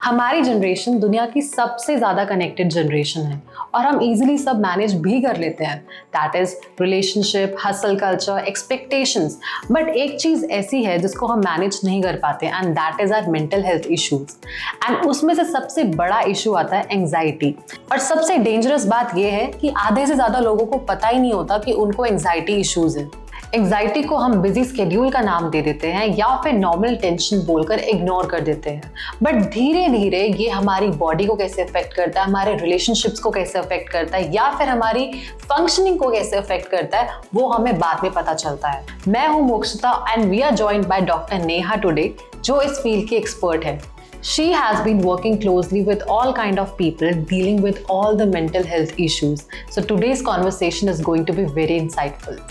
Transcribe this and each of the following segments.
हमारी जनरेशन दुनिया की सबसे ज़्यादा कनेक्टेड जनरेशन है और हम इजीली सब मैनेज भी कर लेते हैं। That is relationship, hustle culture, expectations. But एक चीज़ ऐसी है जिसको हम मैनेज नहीं कर पाते and that is our mental health issues. And उसमें से सबसे बड़ा इशू आता है एंग्जाइटी। और सबसे डेंजरस बात यह है कि आधे से ज़्यादा लोगों को पता ही नहीं होता कि उनको एंग्जाइटी इश्यूज है। एंग्जाइटी को हम बिजी स्केड्यूल का नाम दे देते हैं या फिर नॉर्मल टेंशन बोलकर इग्नोर कर देते हैं। बट धीरे धीरे ये हमारी बॉडी को कैसे अफेक्ट करता है, हमारे रिलेशनशिप्स को कैसे अफेक्ट करता है या फिर हमारी फंक्शनिंग को कैसे अफेक्ट करता है, वो हमें बाद में पता चलता है। मैं हूँ Mokshita and we are joined by doctor Neha today, जो इस फील्ड की एक्सपर्ट है। She has been working closely with all kind of people dealing with all the mental health issues. So today's conversation is going to be very insightful.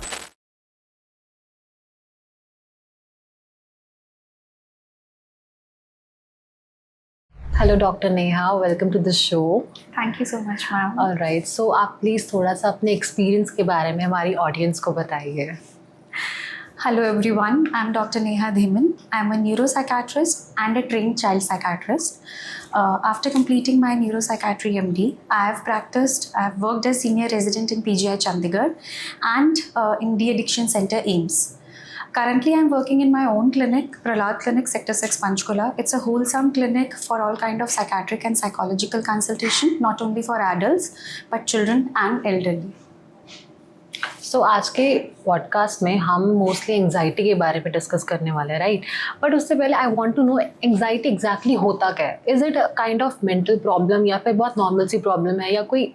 Hello, Dr. Neha. Welcome to the show. Thank you so much, ma'am. All right. So आप please थोड़ा सा अपने experience के बारे में हमारी audience को बताइए. Hello everyone, I'm Dr. Neha Dhiman. I'm a neuropsychiatrist and a trained child psychiatrist. After completing my neuropsychiatry MD, I've worked as senior resident in PGI Chandigarh and in De-Addiction Center AIMS. Currently, I'm working in my own clinic, Prahlad Clinic, Sector 6, Panchkula. It's a wholesome clinic for all kind of psychiatric and psychological consultation, not only for adults, but children and elderly. So, आज के podcast में हम mostly anxiety के बारे में discuss करने वाले हैं, राइट? बट उससे पहले I want to know anxiety exactly होता क्या है? Is it a kind of mental problem या फिर बहुत नॉर्मल सी प्रॉब्लम है या कोई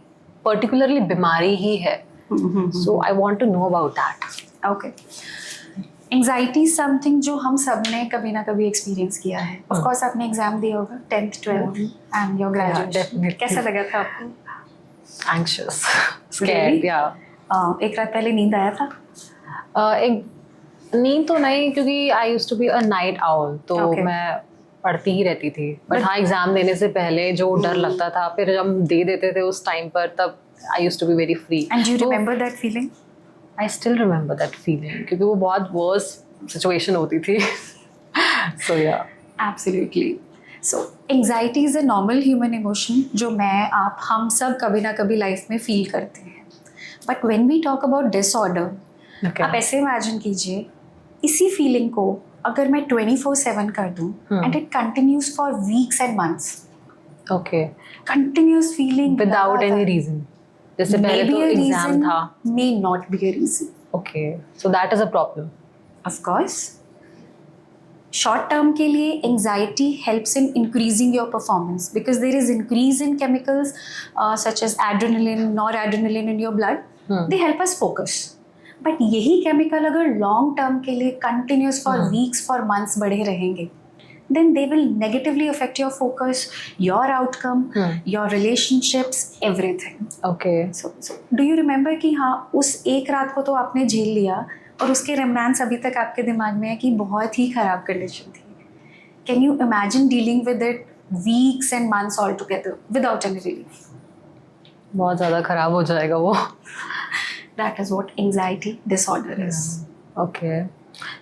पर्टिकुलरली बीमारी ही है? So I want to know about that. Okay. Anxiety something जो हम सब ने कभी ना कभी एक्सपीरियंस किया है. ऑफ कोर्स आपने एग्जाम दिया होगा 10th 12th and your graduation. कैसा लगा था आपको? एंग्शियस, स्कैर्ड, या एक रात पहले नींद आया था? एक नींद तो नहीं, क्योंकि I used to be a night owl, तो मैं पढ़ती ही रहती थी. बट हाँ, एग्जाम देने से पहले जो डर लगता था, फिर जब दे देते थे उस टाइम पर, तब I used to be very free. And you remember that feeling? I still remember that feeling, क्योंकि वो बहुत वर्स सिचुएशन होती थी. So yeah absolutely. So anxiety is a normal human emotion जो मैं आप हम सब कभी ना कभी लाइफ में फील करते हैं. But when we talk about disorder, आप ऐसे इमेजिन कीजिए, इसी फीलिंग को अगर मैं 24/7 कर दूं and it continues for weeks and months. Okay. Continuous feeling without any reason. जैसे पहले तो एग्जाम था. May not be a reason. Okay, so that is a problem. Of course. Short term के लिए anxiety helps in increasing your performance because there is increase in chemicals such as adrenaline, noradrenaline in your blood. They help us focus. But यही chemical अगर long term के लिए continuous for weeks for months बढ़े रहेंगे, then they will negatively affect your focus, your outcome, your relationships, everything. Okay. So do you remember कि हाँ, उस एक रात को तो आपने झेल लिया और उसके रिमेंस अभी तक आपके दिमाग में है कि बहुत ही खराब कंडीशन थी. Can you imagine dealing with it weeks and months all together without any relief? बहुत ज़्यादा खराब हो जाएगा वो. That is what anxiety disorder is. Okay.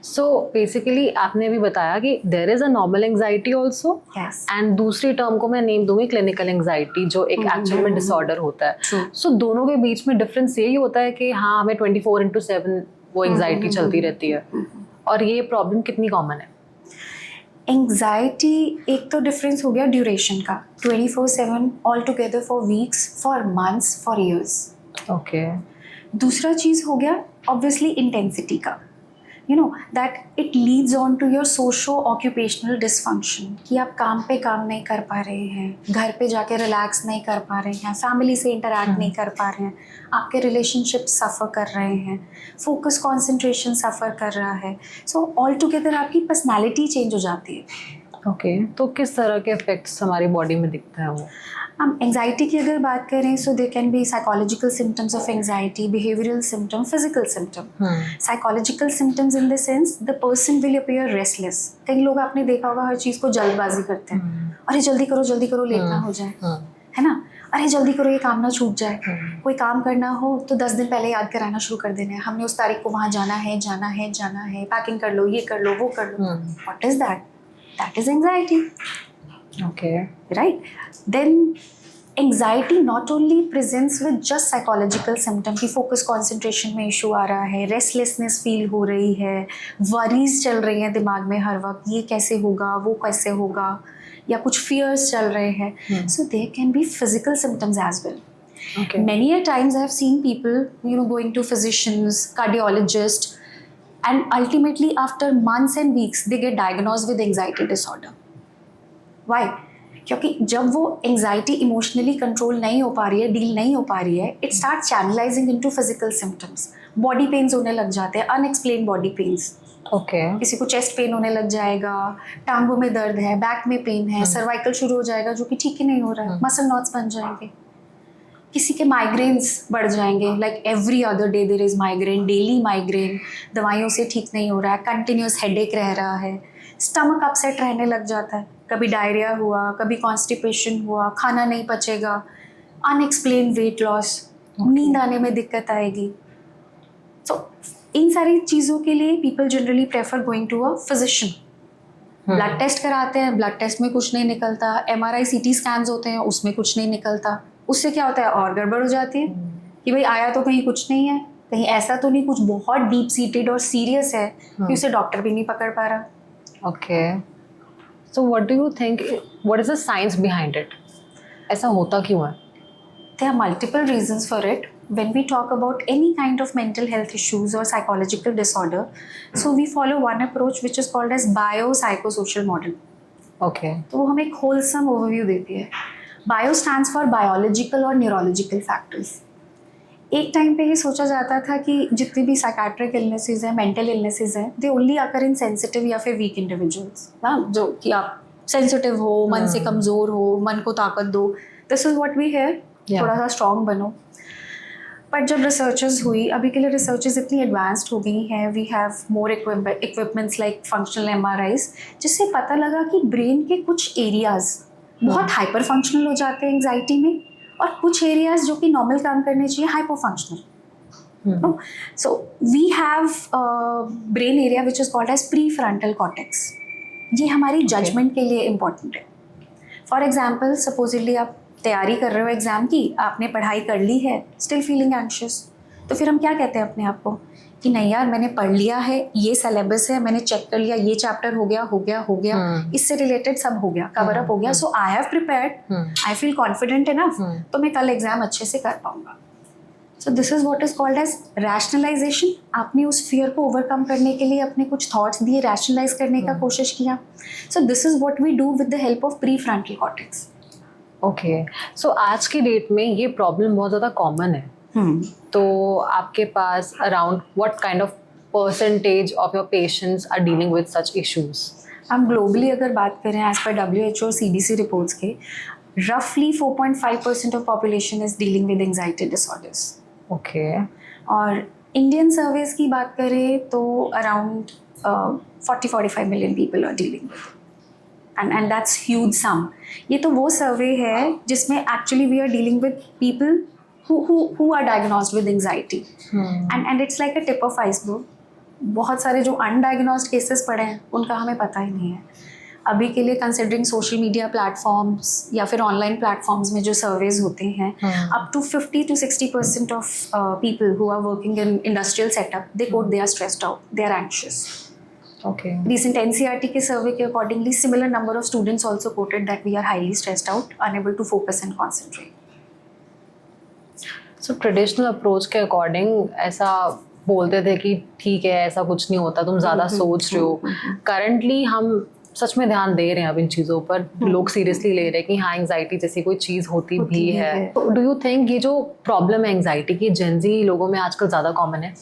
So basically आपने भी बताया कि there is a normal anxiety also. Yes. And दूसरी टर्म को मैं नेम दूंगी clinical anxiety, जो एक एक्चुअल में डिसऑर्डर होता है. True. So दोनों के बीच में डिफरेंस यही होता है कि हाँ, हमें 24/7 वो एंग्जाइटी चलती रहती है. और ये प्रॉब्लम कितनी कॉमन है? एंग्जाइटी एक तो डिफरेंस हो गया ड्यूरेशन का, 24/7 all together for weeks, for months, for years. Okay. दूसरा चीज़ हो गया ऑब्वियसली इंटेंसिटी का. You know that it leads on to your socio occupational dysfunction, कि आप काम पे काम नहीं कर पा रहे हैं, घर पे जाके रिलैक्स नहीं कर पा रहे हैं, फैमिली से इंटरैक्ट नहीं कर पा रहे हैं, आपके रिलेशनशिप सफ़र कर रहे हैं, फोकस कंसंट्रेशन सफ़र कर रहा है. सो ऑल टुगेदर आपकी पर्सनैलिटी चेंज हो जाती है. ओके. तो किस तरह के इफेक्ट्स हमारी बॉडी में दिखता है वो? हम एंग्जाइटी की अगर बात करें, so there can be psychological symptoms of anxiety, behavioural symptom, physical symptom. Psychological symptoms in the sense the person will appear restless. कई लोग आपने देखा होगा हर चीज़ को जल्दबाजी करते हैं. अरे जल्दी करो लेट ना हो जाए, है ना. अरे जल्दी करो, ये काम ना छूट जाए. कोई काम करना हो तो 10 दिन पहले याद कराना शुरू कर देना है, हमने उस तारीख को वहाँ जाना है, पैकिंग कर लो, ये कर लो, वो कर लो. What is that? That is anxiety. Okay. right? Then anxiety not only presents with just psychological symptom कि focus concentration में issue आ रहा है, restlessness feel हो रही है, worries चल रही हैं दिमाग में हर वक्त, ये कैसे होगा, वो कैसे होगा, या कुछ fears चल रहे हैं. So there can be physical symptoms as well. Okay. Many a times I have seen people, going to physicians, cardiologists, and ultimately after months and weeks they get diagnosed with anxiety disorder. Why? क्योंकि जब वो anxiety emotionally control नहीं हो पा रही है, deal नहीं हो पा रही है, it start channelising into physical symptoms. Body pens होने लग जाते हैं, अनएक्सप्लेन बॉडी पेन्स. ओके. किसी को चेस्ट पेन होने लग जाएगा, टांगों में दर्द है, बैक में पेन है, सर्वाइकल शुरू हो जाएगा जो कि ठीक ही नहीं हो रहा है, मसल नॉट्स बन जाएंगे. किसी के माइग्रेन्स बढ़ जाएंगे, like every other day there is migraine, daily migraine, दवाइयों से ठीक नहीं हो रहा है, कंटिन्यूस हेडेक रह रहा है, स्टमक अपसेट रहने लग जाता है, कभी डायरिया हुआ, कभी कॉन्स्टिपेशन हुआ, खाना नहीं पचेगा, अनएक्सप्लेन वेट लॉस, नींद आने में दिक्कत आएगी. तो इन सारी चीज़ों के लिए people generally prefer going to a physician. Blood test कराते हैं, ब्लड टेस्ट में कुछ नहीं निकलता, MRI CT स्कैन्स होते हैं, उसमें कुछ नहीं निकलता. उससे क्या होता है, और गड़बड़ हो जाती है कि भाई आया तो कहीं कुछ नहीं है, कहीं ऐसा तो नहीं कुछ बहुत डीप सीटेड और सीरियस है कि उसे डॉक्टर भी नहीं पकड़ पा रहा. Okay. So what do you think, what is the science behind it? ऐसा होता क्यों है? There are multiple reasons for it. When we talk about any kind of mental health issues or psychological disorder, so we follow one approach which is called as biopsychosocial model. Okay. तो वो हमें एक wholesome overview देती है. Bio stands for biological और neurological factors. एक time पे ये सोचा जाता था कि जितनी भी साइकेट्रिक इलनेसेस हैं, मेंटल इलनेसेस हैं, they only occur in sensitive या फिर वीक इंडिविजुअल्स. ना, जो कि आप सेंसिटिव हो, मन से कमज़ोर हो, मन को ताकत दो, this is what we hear, थोड़ा सा स्ट्रॉन्ग बनो. बट जब रिसर्चेस हुई, अभी के लिए रिसर्चेस इतनी एडवांस्ड हो गई हैं, we have more equipments like functional MRIs, जिससे पता लगा कि ब्रेन के कुछ एरियाज बहुत हाइपर फंक्शनल हो जाते हैं एंग्जाइटी में, और कुछ एरियाज जो कि नॉर्मल काम करने चाहिए hyper functional. So we have brain area which is called as prefrontal cortex. ये हमारी जजमेंट के लिए इम्पॉर्टेंट है. फॉर एग्जाम्पल, सपोजिटली आप तैयारी कर रहे हो एग्जाम की, आपने पढ़ाई कर ली है, स्टिल फीलिंग एंशियस, तो फिर हम क्या कहते हैं अपने आप को कि नहीं यार, मैंने पढ़ लिया है, ये सिलेबस है, मैंने चेक कर लिया, ये चैप्टर हो गया, इससे रिलेटेड सब हो गया, कवर अप हो गया, so I have prepared, I feel confident enough, तो मैं कल एग्जाम अच्छे से कर पाऊंगा. So this is what is called as rationalization. आपने उस फियर को ओवरकम करने के लिए अपने कुछ थॉट्स दिए, रैशनलाइज करने का कोशिश किया. So this is what we do with the help of prefrontal cortex. Okay. So आज की डेट में ये प्रॉब्लम बहुत ज़्यादा कॉमन है. तो आपके पास around what kind of percentage of your patients are dealing with such issues? हम ग्लोबली अगर बात करें, एज पर WHO और CDC रिपोर्ट्स के, रफली 4.5% of population is dealing with anxiety disorders. Okay. और इंडियन सर्वेज की बात करें तो around 40-45 million people are dealing with, and that's huge sum. ये तो वो सर्वे है जिसमें actually we are dealing with people who are diagnosed with anxiety. And it's like a tip of iceberg. बहुत सारे जो undiagnosed cases पड़े हैं उनका हमें पता ही नहीं है अभी के लिए. कंसिडरिंग सोशल मीडिया प्लेटफॉर्म्स या फिर ऑनलाइन प्लेटफॉर्म्स में जो सर्वेज होते हैं, up to 50 to 60% of people who are working in industrial setup, they quote they are stressed out, they are anxious. Okay. Recent NCERT के survey के accordingly similar number of students also quoted that we are highly stressed out, unable to focus and concentrate. So traditional approach के according ऐसा बोलते थे कि ठीक है, ऐसा कुछ नहीं होता, तुम ज़्यादा सोच रहे हो. करंटली हम सच में ध्यान दे रहे हैं अब इन चीज़ों पर, लोग सीरियसली ले रहे हैं कि हाँ, एंग्जाइटी जैसी कोई चीज़ होती भी है. तो डू यू थिंक ये जो प्रॉब्लम है एंग्जाइटी की, जेनजी लोगों में आजकल ज़्यादा कॉमन है?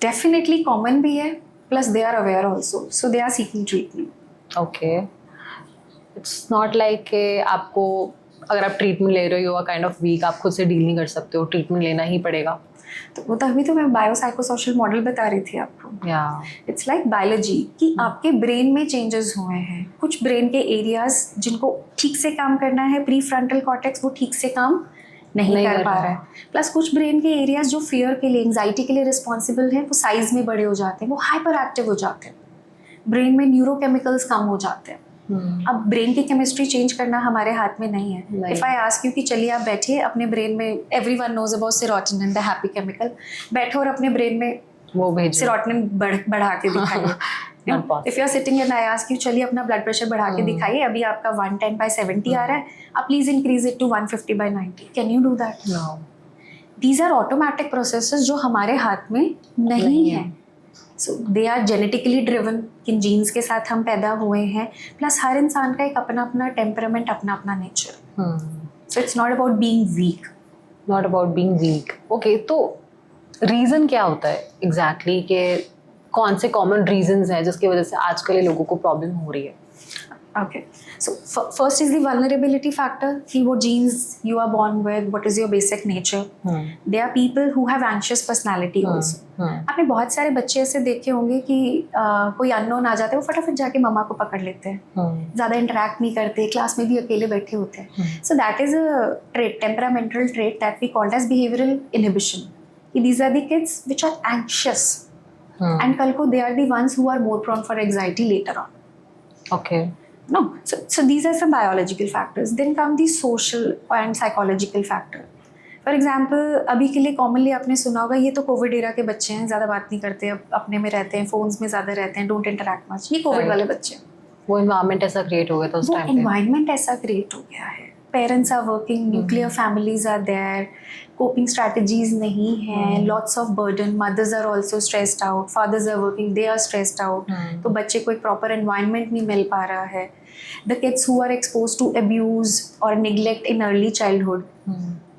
डेफिनेटली कॉमन भी है, plus they are aware also, so they are seeking treatment. Okay. It's not like आपको अगर आप ट्रीटमेंट ले रहे हो, you are kind of weak, आप खुद से डील नहीं कर सकते हो, ट्रीटमेंट लेना ही पड़ेगा. तो वो तभी तो मैं बायोसाइकोसोशल मॉडल बता रही थी आपको. इट्स लाइक बायोलॉजी कि आपके ब्रेन में चेंजेस हुए हैं. कुछ ब्रेन के एरियाज जिनको ठीक से काम करना है, प्री फ्रंटल कॉर्टेक्स, वो ठीक से काम नहीं कर पा रहा है. प्लस कुछ ब्रेन के एरियाज जो फियर के लिए, एंग्जाइटी के लिए रिस्पॉन्सिबल हैं, वो साइज में बड़े हो जाते हैं, वो हाइपर एक्टिव हो जाते हैं. ब्रेन में न्यूरोकेमिकल्स कम हो जाते हैं. अब ब्रेन की केमिस्ट्री चेंज करना हमारे हाथ में नहीं है. नहीं. इफ आई आस्क यू कि चलिए आप बैठिए अपने ब्रेन में, everyone knows about serotonin the happy chemical, बैठो और अपने ब्रेन में वो भेजो. सेरोटोनिन बढ़ा के दिखाइए. If you are sitting and I ask you चलिए अपना ब्लड प्रेशर बढ़ा के दिखाइए, अभी आपका 110/70 आ रहा है, आप please increase it to 150/90. Can you do that? No. These are automatic processes जो हमारे हाथ में नहीं है. So they are genetically driven, किन जीन्स के साथ हम पैदा हुए हैं, प्लस हर इंसान का एक अपना अपना टेम्परामेंट, अपना अपना nature. So it's not about being weak. Not about being weak. Okay, तो रीज़न क्या होता है एग्जैक्टली कि कौन से कॉमन रीजंस हैं जिसकी वजह से आजकल ये लोगों को प्रॉब्लम हो रही है? Okay, so first is the vulnerability factor. कि वो genes you are born with, what is your basic nature. There are people who have anxious personality also. आपने बहुत सारे बच्चे ऐसे देखे होंगे कि कोई अननोन आ जाते हैं, वो फटाफट जाके मम्मा को पकड़ लेते हैं, ज़्यादा इंटरेक्ट नहीं करते, क्लास में भी अकेले बैठे होते हैं. So that is a trait, temperamental trait that we called as behavioral inhibition. These are the kids which are anxious. And कल को they are the ones who are more prone for anxiety later on. Okay. No, so these are some biological factors. Then come the social and psychological factor. For example, अभी के लिए commonly आपने सुना होगा, ये तो कोविड एरा के बच्चे हैं, ज़्यादा बात नहीं करते, अब अपने में रहते हैं, फोन्स में ज़्यादा रहते हैं, डोंट इंटरैक्ट मच. ये कोविड वाले बच्चे हैं. वो एनवायरनमेंट ऐसा क्रिएट हो गया था उस टाइम पे. वो एनवायरनमेंट ऐसा क्रिएट हो गया है. Parents are working, nuclear families are there, coping strategies नहीं है, lots of burden, mothers are also stressed out, fathers are working, they are stressed out. तो बच्चे को एक प्रॉपर एनवायरनमेंट नहीं मिल पा रहा है. The kids who are expose to abuse और निगलेक्ट इन अर्ली चाइल्डहुड,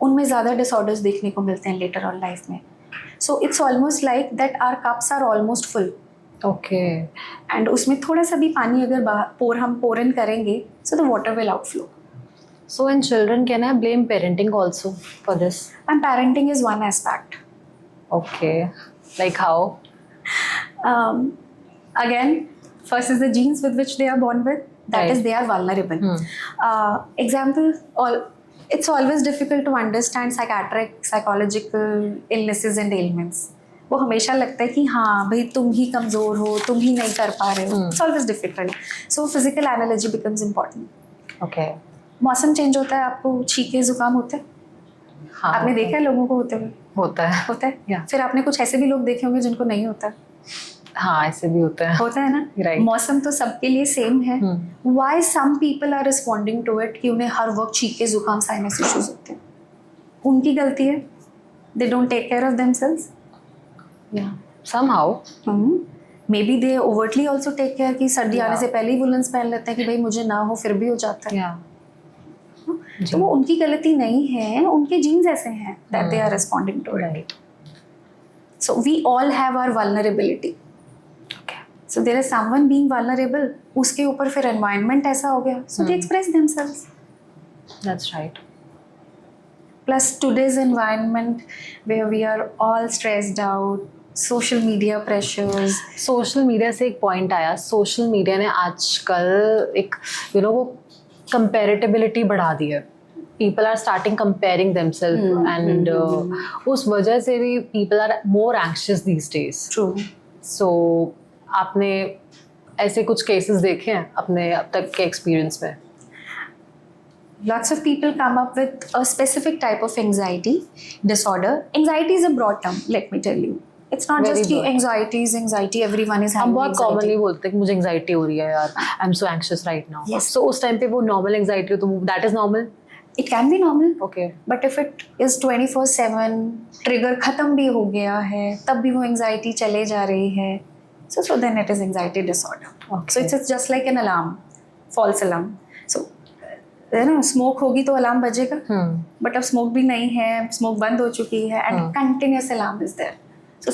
उनमें ज़्यादा डिसऑर्डर्स देखने को मिलते हैं लेटर ऑन लाइफ में. So it's almost like that our cups are almost full. Okay. And उसमें थोड़ा सा भी पानी अगर हम पोर इन करेंगे, so the water will outflow. So in children, can I blame parenting also for this? And parenting is one aspect. Okay. Like how? Again, first is the genes with which they are born with. That Right. is, they are vulnerable. Example, it's always difficult to understand psychiatric, psychological illnesses and ailments. वो हमेशा लगता है कि हाँ भाई तुम ही कमज़ोर हो, तुम ही नहीं कर पा रहे हो. It's always difficult. So physical analogy becomes important. Okay. मौसम चेंज होता है, आपको छींके जुकाम होते हैं. हाँ, आपने देखा है लोगों को होते हुए? होता है. होता है. Yeah. फिर आपने कुछ ऐसे भी लोग देखे होंगे जिनको नहीं होता. हाँ, ऐसे भी होता है. होता है ना. Right. मौसम तो सबके लिए सेम है. Why some people are responding to it कि उन्हें हर वक्त छींके जुकाम साइनस इश्यूज होते हैं? उनकी गलती है. They don't take care of themselves. Yeah. Somehow. Maybe they overtly also take care कि सर्दी आने से पहले ही वुलन्स पहन लेते हैं कि भाई मुझे ना हो, फिर भी हो जाता है. Yeah. तो वो उनकी गलती नहीं है, उनके जीन्स ऐसे हैं that they are responding to it. Right. So we all have our vulnerability. Okay. So there is someone being vulnerable, उसके ऊपर फिर environment ऐसा हो गया, so they express themselves. That's right. Plus today's environment where we are all stressed out, social media pressures. Social media से एक point आया. Social media ने आजकल एक वो कंपेरेटिबिलिटी बढ़ा दी है. People are starting comparing themselves and उस वजह से भी people are more anxious these days. True. So आपने ऐसे कुछ केसेस देखे हैं अपने अब तक के एक्सपीरियंस में? Lots of people come up with a specific type of anxiety disorder. Anxiety is a broad term, let me tell you. It's not Very just कि broad. anxiety, everyone is हम having बहुत anxiety. Commonly बोलते हैं कि मुझे anxiety हो रही है यार, I am so anxious right now. Yes. सो उस टाइम पे वो नॉर्मल एंग्जाइटी हो तो that is normal. It can be normal. Okay. But if it is 24/7, trigger खत्म भी हो गया है, तब भी वो एंग्जाइटी चले जा रही है, so then it is anxiety disorder. Okay. So it's just like an alarm, false alarm. So है ना, स्मोक होगी तो अलार्म बजेगा, बट अब स्मोक भी नहीं है, स्मोक बंद हो चुकी है and continuous alarm is there.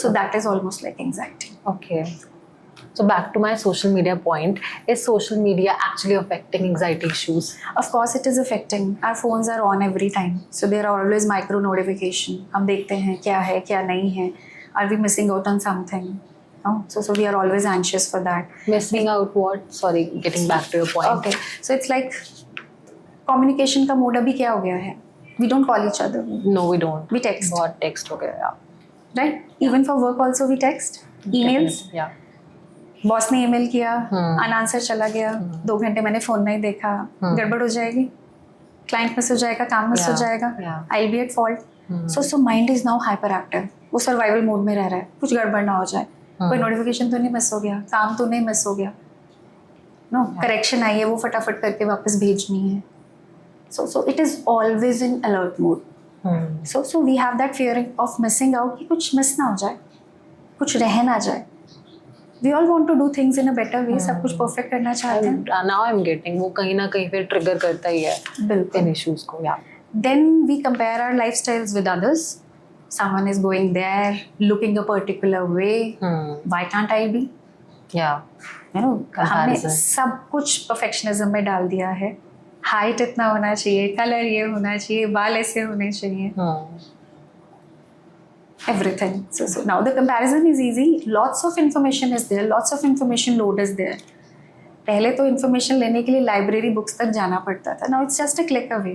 So that is almost like anxiety. Okay. So back to my social media point, is social media actually affecting anxiety issues? Of course it is affecting. Our phones are on every time. So there are always micro notification. हम देखते हैं क्या है क्या नहीं है. Are we missing out on something? No? So we are always anxious for that. Missing out what? Sorry, getting back to your point. Okay. So it's like communication का mode अभी क्या हो गया है? We don't call each other. No, we don't. We text. बहुत text हो गया. Right? Even for work also we text. Emails. Yeah. Boss ने ईमेल किया, अनआंसर चला गया, 2 घंटे मैंने फोन नहीं देखा, गड़बड़ हो जाएगी, क्लाइंट मिस हो जाएगा, काम मिस हो जाएगा, I will be at fault. So mind is now hyper active, वो सर्वाइवल मोड में रह रहा है, कुछ गड़बड़ ना हो जाए, कोई नोटिफिकेशन तो नहीं मिस हो गया, काम तो नहीं मिस हो गया, नो करेक्शन आई है वो फटाफट करके वापस भेजनी है। So it is always in alert mode. So we have that fear of missing out कि कुछ मिस ना हो जाए, कुछ रह ना जाए। We all want to do things in a better way, सब कुछ परफेक्ट करना चाहते हैं। Now I'm getting वो कहीं ना कहीं फिर ट्रिगर करता ही है बिल्कुल इन इश्यूज को। या Then we compare our lifestyles with others. Someone is going there, looking a particular way. Why can't I be? या You know, हमने Comparison. सब कुछ परफेक्शनिज्म में डाल दिया है। हाइट इतना होना चाहिए, कलर ये होना चाहिए, बाल ऐसे होने चाहिए, everything. So now the comparison is easy. Lots of information is there. Lots of information load is there. पहले तो information लेने के लिए library books तक जाना पड़ता था. Now it's just a click away.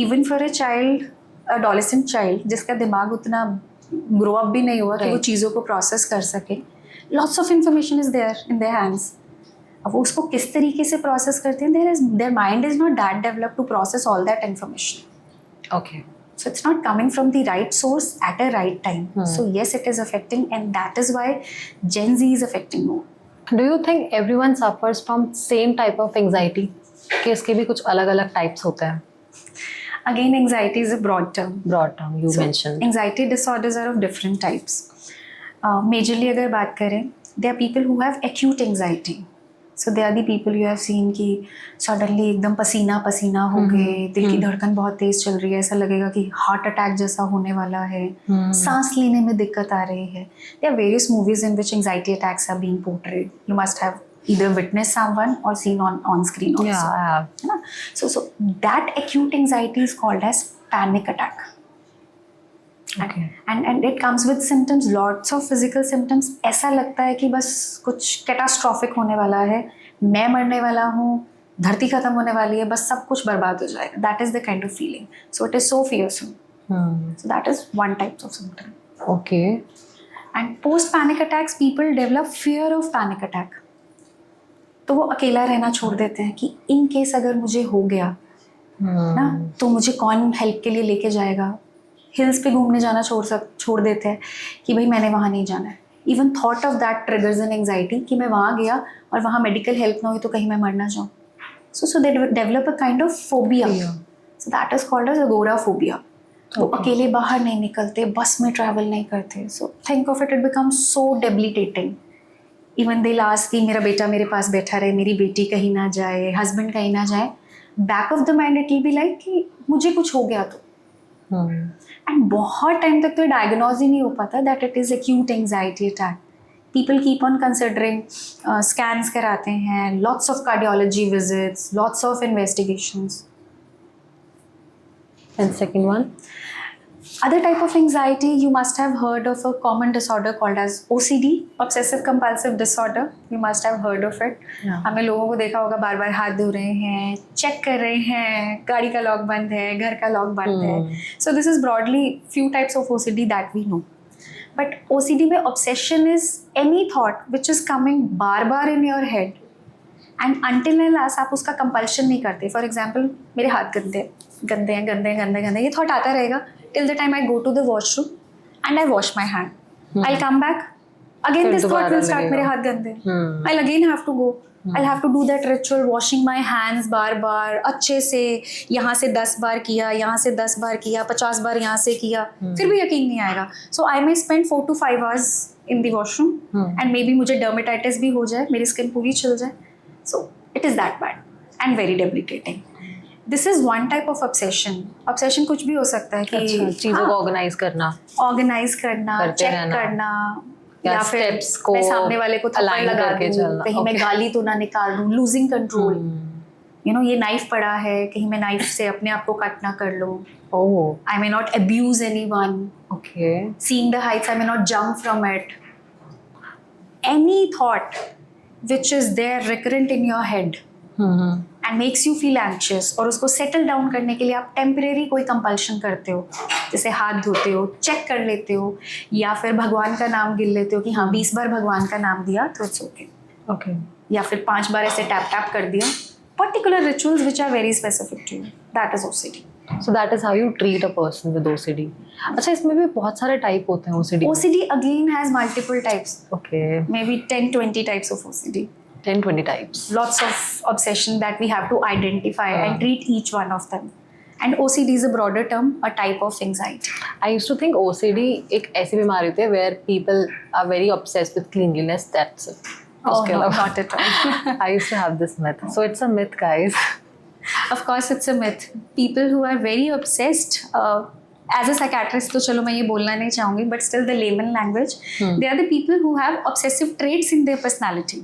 Even for a child, adolescent child, जिसका दिमाग उतना grow up भी नहीं हुआ कि वो चीज़ों को process कर सके. Lots of information is there in their hands. अब वो उसको किस तरीके से process करते हैं? Their mind is not that developed to process all that information. Okay. So it's not coming from the right source at a right time. So yes, it is affecting, and that is why Gen Z is affecting more. Do you think everyone suffers from same type of anxiety? कि इसके भी कुछ अलग-अलग types होते हैं? Again, anxiety is a broad term. Broad term you mentioned. Anxiety disorders are of different types. Majorly अगर बात करें, there are people who have acute anxiety. So they are the people you have seen कि suddenly एकदम पसीना पसीना हो गए, दिल की धड़कन बहुत तेज चल रही है, ऐसा लगेगा कि हार्ट अटैक जैसा होने वाला है, सांस लेने में दिक्कत आ रही है। There are various movies in which anxiety attacks are being portrayed. You must have either witnessed someone or seen on screen also. Yeah, I have. है ना? So that acute anxiety is called as panic attack. Okay. And it comes with symptoms, lots of physical symptoms. ऐसा लगता है कि बस कुछ catastrophic होने वाला है, मैं मरने वाला हूँ, धरती खत्म होने वाली है, बस सब कुछ बर्बाद हो जाएगा. That is the kind of feeling. So it is so fearsome. So that is one type of symptom. Okay. And post panic attacks, people develop fear of panic attack. तो वो अकेला रहना छोड़ देते हैं कि इन केस अगर मुझे हो गया ना, तो मुझे कौन हेल्प के लिए लेके जाएगा. हिल्स पे घूमने जाना छोड़ देते हैं कि भाई मैंने वहाँ नहीं जाना है. Even thought of that triggers an anxiety कि मैं वहाँ गया और वहाँ मेडिकल हेल्प ना हुई तो कहीं मैं मर ना जाऊँ. So they develop a kind of phobia. So that is called as agoraphobia. वो अकेले बाहर नहीं निकलते, बस में ट्रैवल नहीं करते. So think of it becomes so debilitating. Even they last कि मेरा बेटा मेरे पास बैठा रहे, मेरी बेटी कहीं ना जाए, हस्बैंड कहीं ना जाए. Back of the mind it will be like कि मुझे कुछ हो गया तो. एंड बहुत टाइम तक तो डायग्नोज ही नहीं हो पाता that it is acute anxiety attack. People keep on considering, scans कराते हैं, lots of cardiology visits, lots of investigations. And second one? Other type of anxiety, you must have heard of a common disorder called as OCD, obsessive compulsive disorder. You must have heard of it. हमें लोगों को देखा होगा बार बार हाथ धो रहे हैं, check कर रहे हैं, गाड़ी का लॉक बंद है, घर का लॉक बंद है. So this is broadly few types of OCD that we know. But OCD में obsession is any thought which is coming bar bar in your head and until and unless आप उसका compulsion नहीं करते. For example, मेरे हाथ गंदे हैं, ये thought आता रहेगा till the time I go to the washroom and I wash my hand. I'll come back. Again this thought will start, मेरे हाथ गंदे. I'll again have to go. I'll have to do that ritual, washing my hands बार बार अच्छे से. यहाँ से 10 बार किया, यहाँ से 10 बार किया, 50 बार यहाँ से किया, फिर भी यकीन नहीं आएगा. So I may spend 4 to 5 hours in the washroom and maybe मुझे dermatitis भी हो जाए, मेरी स्किन पूरी छिल जाए. So it is that bad and very debilitating. This is one type of obsession. Obsession कुछ भी हो सकता है कि चीज़ों को ऑर्गेनाइज करना, चेक करना, या फिर मैं सामने वाले को थप्पड़ लगा दूँ, कहीं मैं गाली तो ना निकाल दूँ, लूजिंग कंट्रोल. यू नो, ये नाइफ पड़ा है, कहीं मैं नाइफ से अपने आप को कट ना कर लूँ. I may not abuse anyone. Seeing the heights, I may not jump from it. Any thought which is there recurrent in your head and makes you feel anxious, और उसको सेटल डाउन करने के लिए आप temporary कोई compulsion करते हो, जैसे हाथ धोते हो, चेक कर लेते हो, या फिर भगवान का नाम गिन लेते हो कि हाँ 20 बार भगवान का नाम दिया तो इट्स ओके. Okay. या फिर 5 बार ऐसे टैप टैप कर दिया. Particular rituals which are very specific to you. That is OCD. So that is how you treat a person with OCD. अच्छा, इसमें भी बहुत सारे टाइप होते हैं OCD में. OCD again has multiple types. Okay. Maybe 10-20 types of OCD. 10-20 types. Lots of obsession that we have to identify and Ah. treat each one of them. And OCD is a broader term, a type of anxiety. I used to think OCD एक ऐसी बीमारी होती है where people are very obsessed with cleanliness. That's it. Oh उसके no, अलावा- not at all. I used to have this myth. So it's a myth, guys. Of course, it's a myth. People who are very obsessed, as a psychiatrist, तो चलो मैं ये बोलना नहीं चाहूँगी, but still the layman language, they are the people who have obsessive traits in their personality.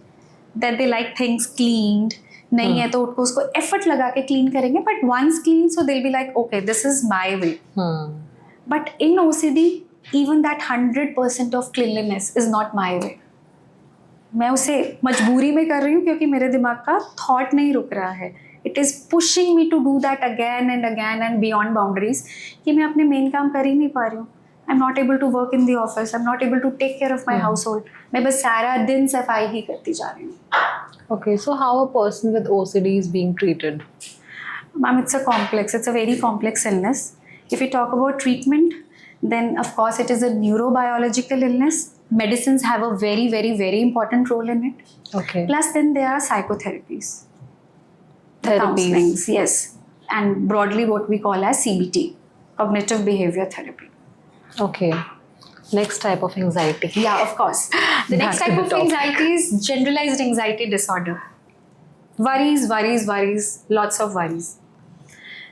That they like things cleaned. नहीं है तो उनको उसको effort लगा के clean करेंगे, but once clean, so they'll be like, okay, this is my way. But in OCD, even that 100% of cleanliness is not my way. मैं उसे मजबूरी में कर रही हूँ क्योंकि मेरे दिमाग का थॉट नहीं रुक रहा है. It is pushing me to do that again and beyond boundaries कि मैं अपने मेन काम कर ही नहीं पा रही हूँ. I am not able to work in the office, I am not able to take care of my household. मैं बस सारा दिन सफाई ही करती जा रही हूँ. Okay, so how a person with OCD is being treated? Ma'am, it's a very complex illness. If we talk about treatment, then of course it is a neurobiological illness. Medicines have a very, very, very important role in it. Okay. Plus then there are psychotherapies. The Therapies. counselings, yes. And broadly what we call as CBT, cognitive behavior therapy. Okay. Next type of anxiety. Yeah, of course. The next Back to type the of topic. anxiety is generalized anxiety disorder. Worries, lots of worries.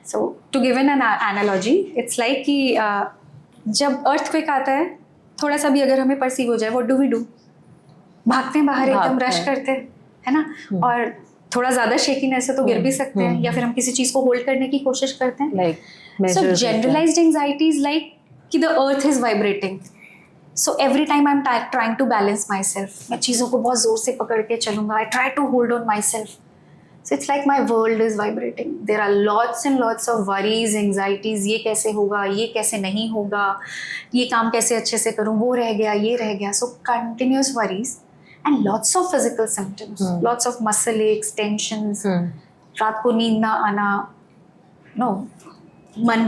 So to give an analogy, it's like कि जब earthquake आता है, थोड़ा सा भी अगर हमें perceive हो जाए, what do we do? भागते हैं बाहर, एकदम भागते रश हैं। करते हैं, है ना? और थोड़ा ज़्यादा शेकीनेस है तो गिर भी सकते हैं, या फिर हम किसी चीज़ को होल्ड करने की कोशिश करते हैं. Like So measures. generalized anxiety is like कि the earth is vibrating. So every time I'm trying to balance myself, मैं चीज़ों को बहुत ज़ोर से पकड़ के चलूँगा. I try to hold on myself. So it's like my world is vibrating. There are lots and lots of worries, anxieties. ये कैसे होगा, ये कैसे नहीं होगा, ये काम कैसे अच्छे से करूँ, वो रह गया, ये रह गया. So continuous worries and lots of physical symptoms. Lots of muscle aches, tensions. रात को नींद ना आना, मन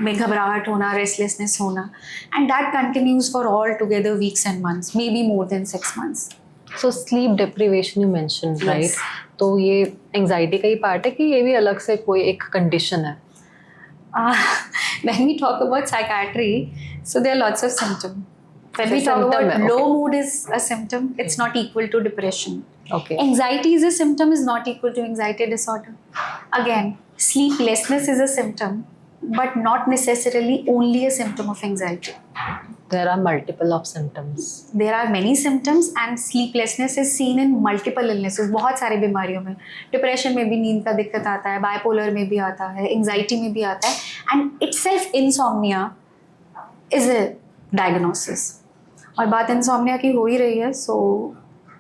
में घबराहट होना, रेस्टलेसनेस होना. And that continues for all together weeks and months, maybe more than 6 months. So sleep deprivation you mentioned, Yes. right? तो ये anxiety का ही part है कि ये भी अलग से कोई एक condition है? When we talk about psychiatry, so there are lots of symptoms. When we talk symptom about है, low okay. mood is a symptom, it's not equal to depression. Okay. Anxiety is a symptom, is not equal to anxiety disorder. Again, sleeplessness is a symptom, but not necessarily only a symptom of anxiety. There are multiple of symptoms. There are many symptoms and sleeplessness is seen in multiple illnesses. बहुत सारी बीमारियों में, depression में भी नींद का दिक्कत आता है, बाइपोलर में भी आता है, एंजाइटी में भी आता है, and itself insomnia is a diagnosis. और बात इंसोमनिया की हो ही रही है, so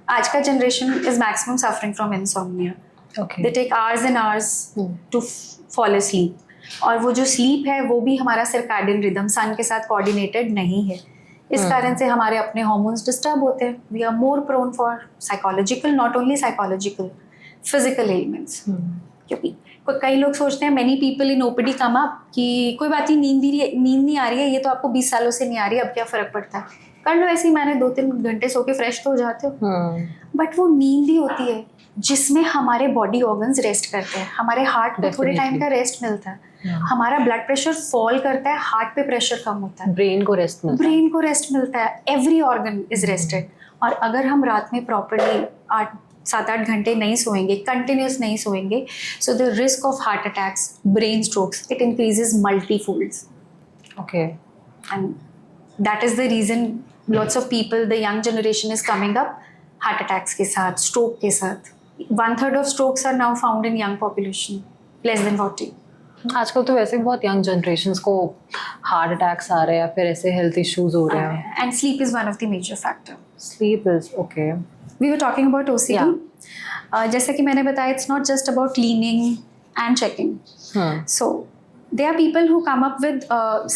आज का generation is maximum suffering from insomnia. Okay. They take hours and hours to fall asleep. और वो जो स्लीप है वो भी हमारा सर्कैडियन रिदम सन के साथ कोऑर्डिनेटेड नहीं है. इस कारण से हमारे अपने हार्मोन्स डिस्टर्ब होते हैं. We are more prone for psychological, not only psychological, physical elements. क्योंकि कई लोग सोचते हैं, many people in OPD come up कि कोई बात नहीं, नींद नहीं आ रही है, ये तो आपको 20 सालों से नहीं आ रही है, अब क्या फ़र्क पड़ता है, कर लो ऐसे ही, मैंने 2-3 घंटे सो के फ्रेश तो हो जाते हो. बट वो नींद ही होती है जिसमें हमारे बॉडी ऑर्गन्स रेस्ट करते हैं, हमारे हार्ट को थोड़े टाइम का रेस्ट मिलता है, हमारा ब्लड प्रेशर फॉल करता है, हार्ट पे प्रेशर कम होता है, ब्रेन को रेस्ट मिलता है. ब्रेन को रेस्ट मिलता है, एवरी ऑर्गन इज रेस्टेड. और अगर हम रात में प्रॉपरली 7-8 घंटे नहीं सोएंगे, कंटिन्यूस नहीं सोएंगे, so the risk of heart attacks, brain strokes, it increases multifolds. Okay. And that is the reason lots of people, the young generation is coming up heart attacks के साथ, stroke के साथ. 1/3 of strokes are now found in young population, less than 40. आजकल तो वैसे भी बहुत young generations को हार्ट अटैक्स आ रहे हैं या फिर ऐसे हेल्थ इश्यूज हो रहे हैं. And sleep is one of the major factor. Sleep is okay. We were talking about OCD. Yeah. जैसे कि मैंने बताया, it's not just about cleaning and checking. So there are people who come up with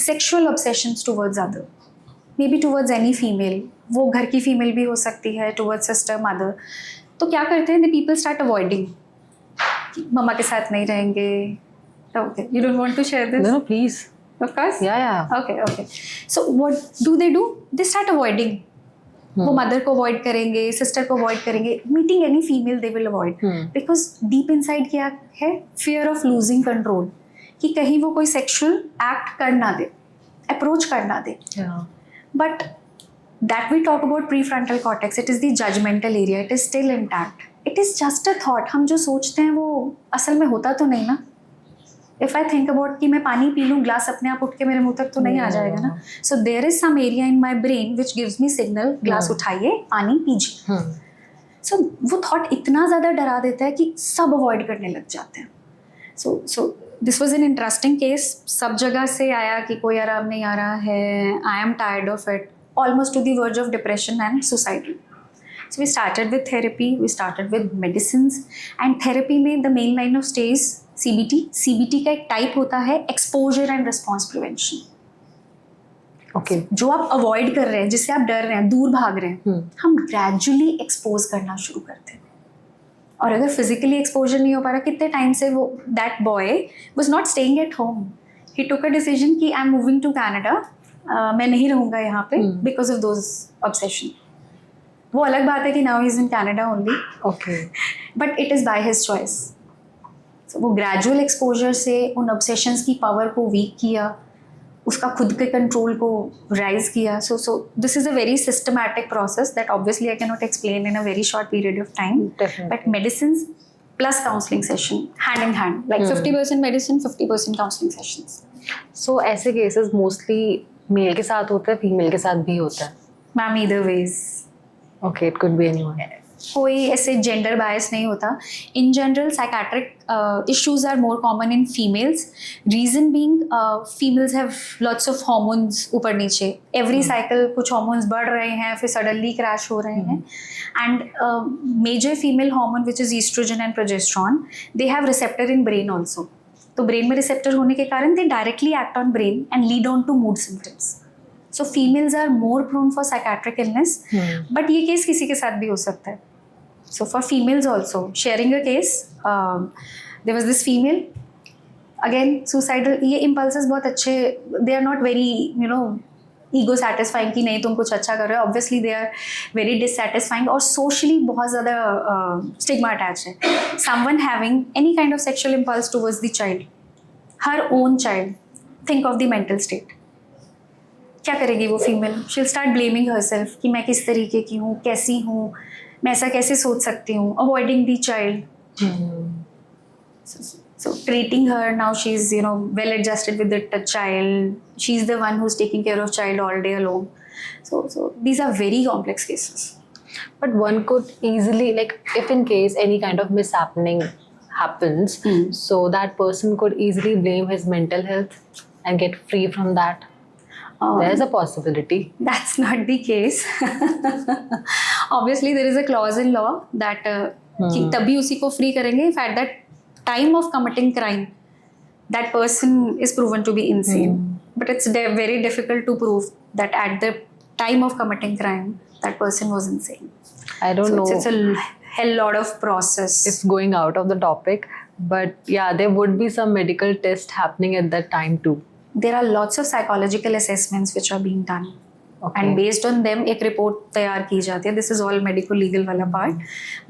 sexual obsessions towards other, maybe towards any female. वो घर की female भी हो सकती है, towards sister, mother. तो क्या करते हैं, द पीपल स्टार्ट अवॉइडिंग, मम्मा के साथ नहीं रहेंगे. Okay, you don't want to share this? No, please. Of course. Yeah. Okay. So what do? They start avoiding. वो मदर को अवॉइड करेंगे, सिस्टर को अवॉइड करेंगे, meeting any female they will avoid, because deep inside क्या है, fear of losing control, कि कहीं वो कोई सेक्सुअल एक्ट कर ना दे, अप्रोच कर ना दे. But that we talk about prefrontal cortex, it is the judgmental area, it is still intact, it is just a thought. हम जो सोचते हैं वो असल में होता तो नहीं ना. इफ आई थिंक अबाउट कि मैं पानी पी लूँ, ग्लास अपने आप उठ के मेरे मुंह तक तो नहीं आ जाएगा ना. So there is some area in my brain which gives me signal, glass उठाइए, पानी पीजिए. सो वो थॉट इतना ज़्यादा डरा देता है कि सब अवॉइड करने लग जाते हैं. So this was an interesting case. सब जगह से आया कि कोई आराम नहीं आ रहा है, I am tired of it, almost two the verge of depression and suicidal. So we started with therapy, we started with medicines, and therapy में the main line of stay is CBT. CBT का एक type होता है exposure and response prevention. Okay. जो आप avoid कर रहे हैं, जिससे आप डर रहे हैं, दूर भाग रहे हैं, हम ग्रेजुअली एक्सपोज करना शुरू करते हैं. और अगर फिजिकली एक्सपोजर नहीं हो पा रहा, कितने टाइम से वो that boy was not staying at home, he took a decision कि I am moving to Canada, मैं नहीं रहूँगा यहाँ पे बिकॉज ऑफ दोज ऑब्सेशन. वो अलग बात है कि now he is in Canada only, Okay. But it is by his choice. वो ग्रेजुअल एक्सपोजर से उन ऑब्सेशंस की पावर को वीक किया, उसका खुद के कंट्रोल को राइज किया. So this is a very systematic process that obviously I can not explain in a very short period of time. Definitely. But medicine plus counselling session, hand in hand, like 50% medicine, 50% counselling sessions. So ऐसे cases mostly mail के साथ होता है, female के साथ भी होता है? Ma'am either ways. Okay, it could be anyone. कोई ऐसे जेंडर बायस नहीं होता. In general psychiatric issues are more common in females. Reason being females have lots of hormones ऊपर नीचे. एवरी साइकिल कुछ हार्मोन्स बढ़ रहे हैं, फिर सडनली क्रैश हो रहे हैं. And major female hormone which is oestrogen and progesterone, they have receptor in brain also. तो ब्रेन में रिसेप्टर होने के कारण they directly act on brain and lead on to mood symptoms. So females are more prone for psychiatric illness, but ये case किसी के साथ भी हो सकता है. So for females also, sharing a case, there was this female, again suicidal. ये impulses बहुत अच्छे, they are not very, ego satisfying कि नहीं तुम कुछ अच्छा कर रहे हो. Obviously they are very dissatisfying और socially बहुत ज़्यादा stigma attached है. Someone having any kind of sexual impulse towards the child, her own child, think of the mental state. क्या करेगी वो female? She will start blaming herself कि मैं किस तरीके की हूँ, कैसी हूँ, मैं ऐसा कैसे सोच सकती हूँ, avoiding the child. So treating her, now she's well adjusted with the child. She's the one who's taking care of child all day alone. So these are very complex cases. But one could easily, like, if in case any kind of mishappening happens, so that person could easily blame his mental health and get free from that. There's a possibility. That's not the case. Obviously, there is a clause in law that कि तभी उसी को free करेंगे if at that time of committing crime that person is proven to be insane. But it's very difficult to prove that at the time of committing crime that person was insane. I don't know. It's a hell lot of process. It's going out of the topic, but yeah, there would be some medical test happening at that time too. There are lots of psychological assessments which are being done. Okay. And based on them एक report तैयार की जाती है. This is all medical legal वाला part.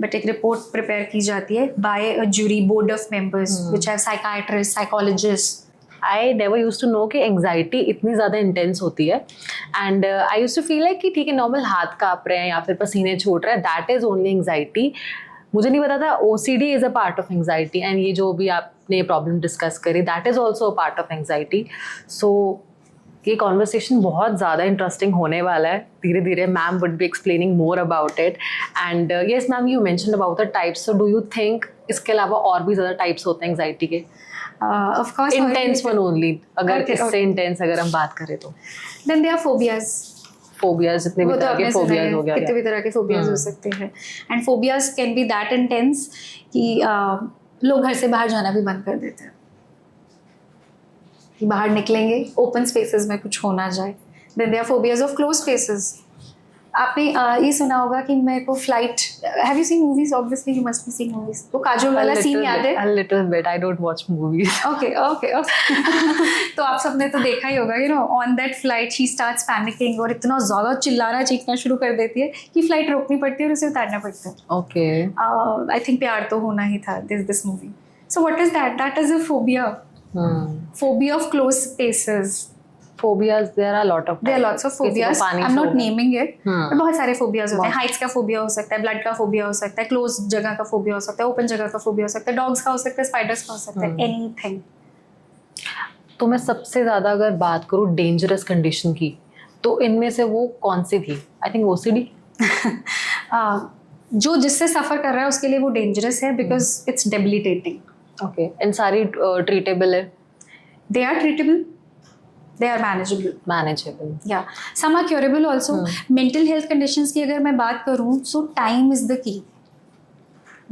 But एक report prepare की जाती है by a jury board of members which have psychiatrists, psychologists. I never used to know कि anxiety इतनी ज़्यादा intense होती है. And I used to feel like कि ठीक है, normal हाथ काँप रहे हैं या फिर पसीने छूट रहे हैं, that is only anxiety. मुझे नहीं पता था OCD is a part of anxiety, and ये जो भी आपने प्रॉब्लम डिस्कस करी, that is also a part of anxiety. So ये कॉन्वर्सेशन बहुत ज़्यादा इंटरेस्टिंग होने वाला है. धीरे धीरे ma'am would be explaining more about it. And yes ma'am, you mention about the types. So do you think इसके अलावा और भी ज़्यादा टाइप्स होते हैं एंग्जाइटी के? Of course. Intense one only, अगर Okay, इससे इंटेंस अगर हम बात करें तो. Then there are phobias. Phobias, जितने भी तरह के फोबियाज हो गया, कितने भी तरह के फोबियाज हो सकते हैं. And phobias can be that intense कि लोग घर से बाहर जाना भी बंद कर देते हैं. बाहर निकलेंगे, ओपन स्पेसेस में कुछ हो ना जाए. Then there are phobias of closed spaces. आपने ये सुना होगा कि मेरे को flight, have you seen movies? Obviously you must be seen movies. वो काजोल वाला सीन याद है? A little bit. I don't watch movies. Okay okay तो आप सबने तो देखा ही होगा, you know, on that flight she starts panicking और इतना ज़्यादा चिल्लाना चीखना शुरू कर देती है कि फ्लाइट रोकनी पड़ती है और उसे उतारना पड़ता है। Okay. आई थिंक प्यार तो होना ही था, this movie. So what is that? That is a phobia, phobia of close spaces. Phobias, there are a lot of. There are lots of phobias. I'm not naming it. Hmm. बहुत सारे phobias होते हैं। Heights का phobia हो सकता है, blood का phobia हो सकता है, closed जगह का phobia हो सकता है, open जगह का phobia हो सकता है, dogs का हो सकता है, spiders का हो सकता है, anything. तो मैं सबसे ज्यादा अगर बात करूँ डेंजरस कंडीशन की, तो इनमें से वो कौन सी थी? I think OCD. जो जिससे सफर कर रहा है उसके लिए वो डेंजरस है because it's debilitating. Okay, and सारी ट्रीटेबल है? They are treatable, they are manageable. Yeah, some are curable also. Mental health conditions की अगर मैं बात करूँ, so time is the key.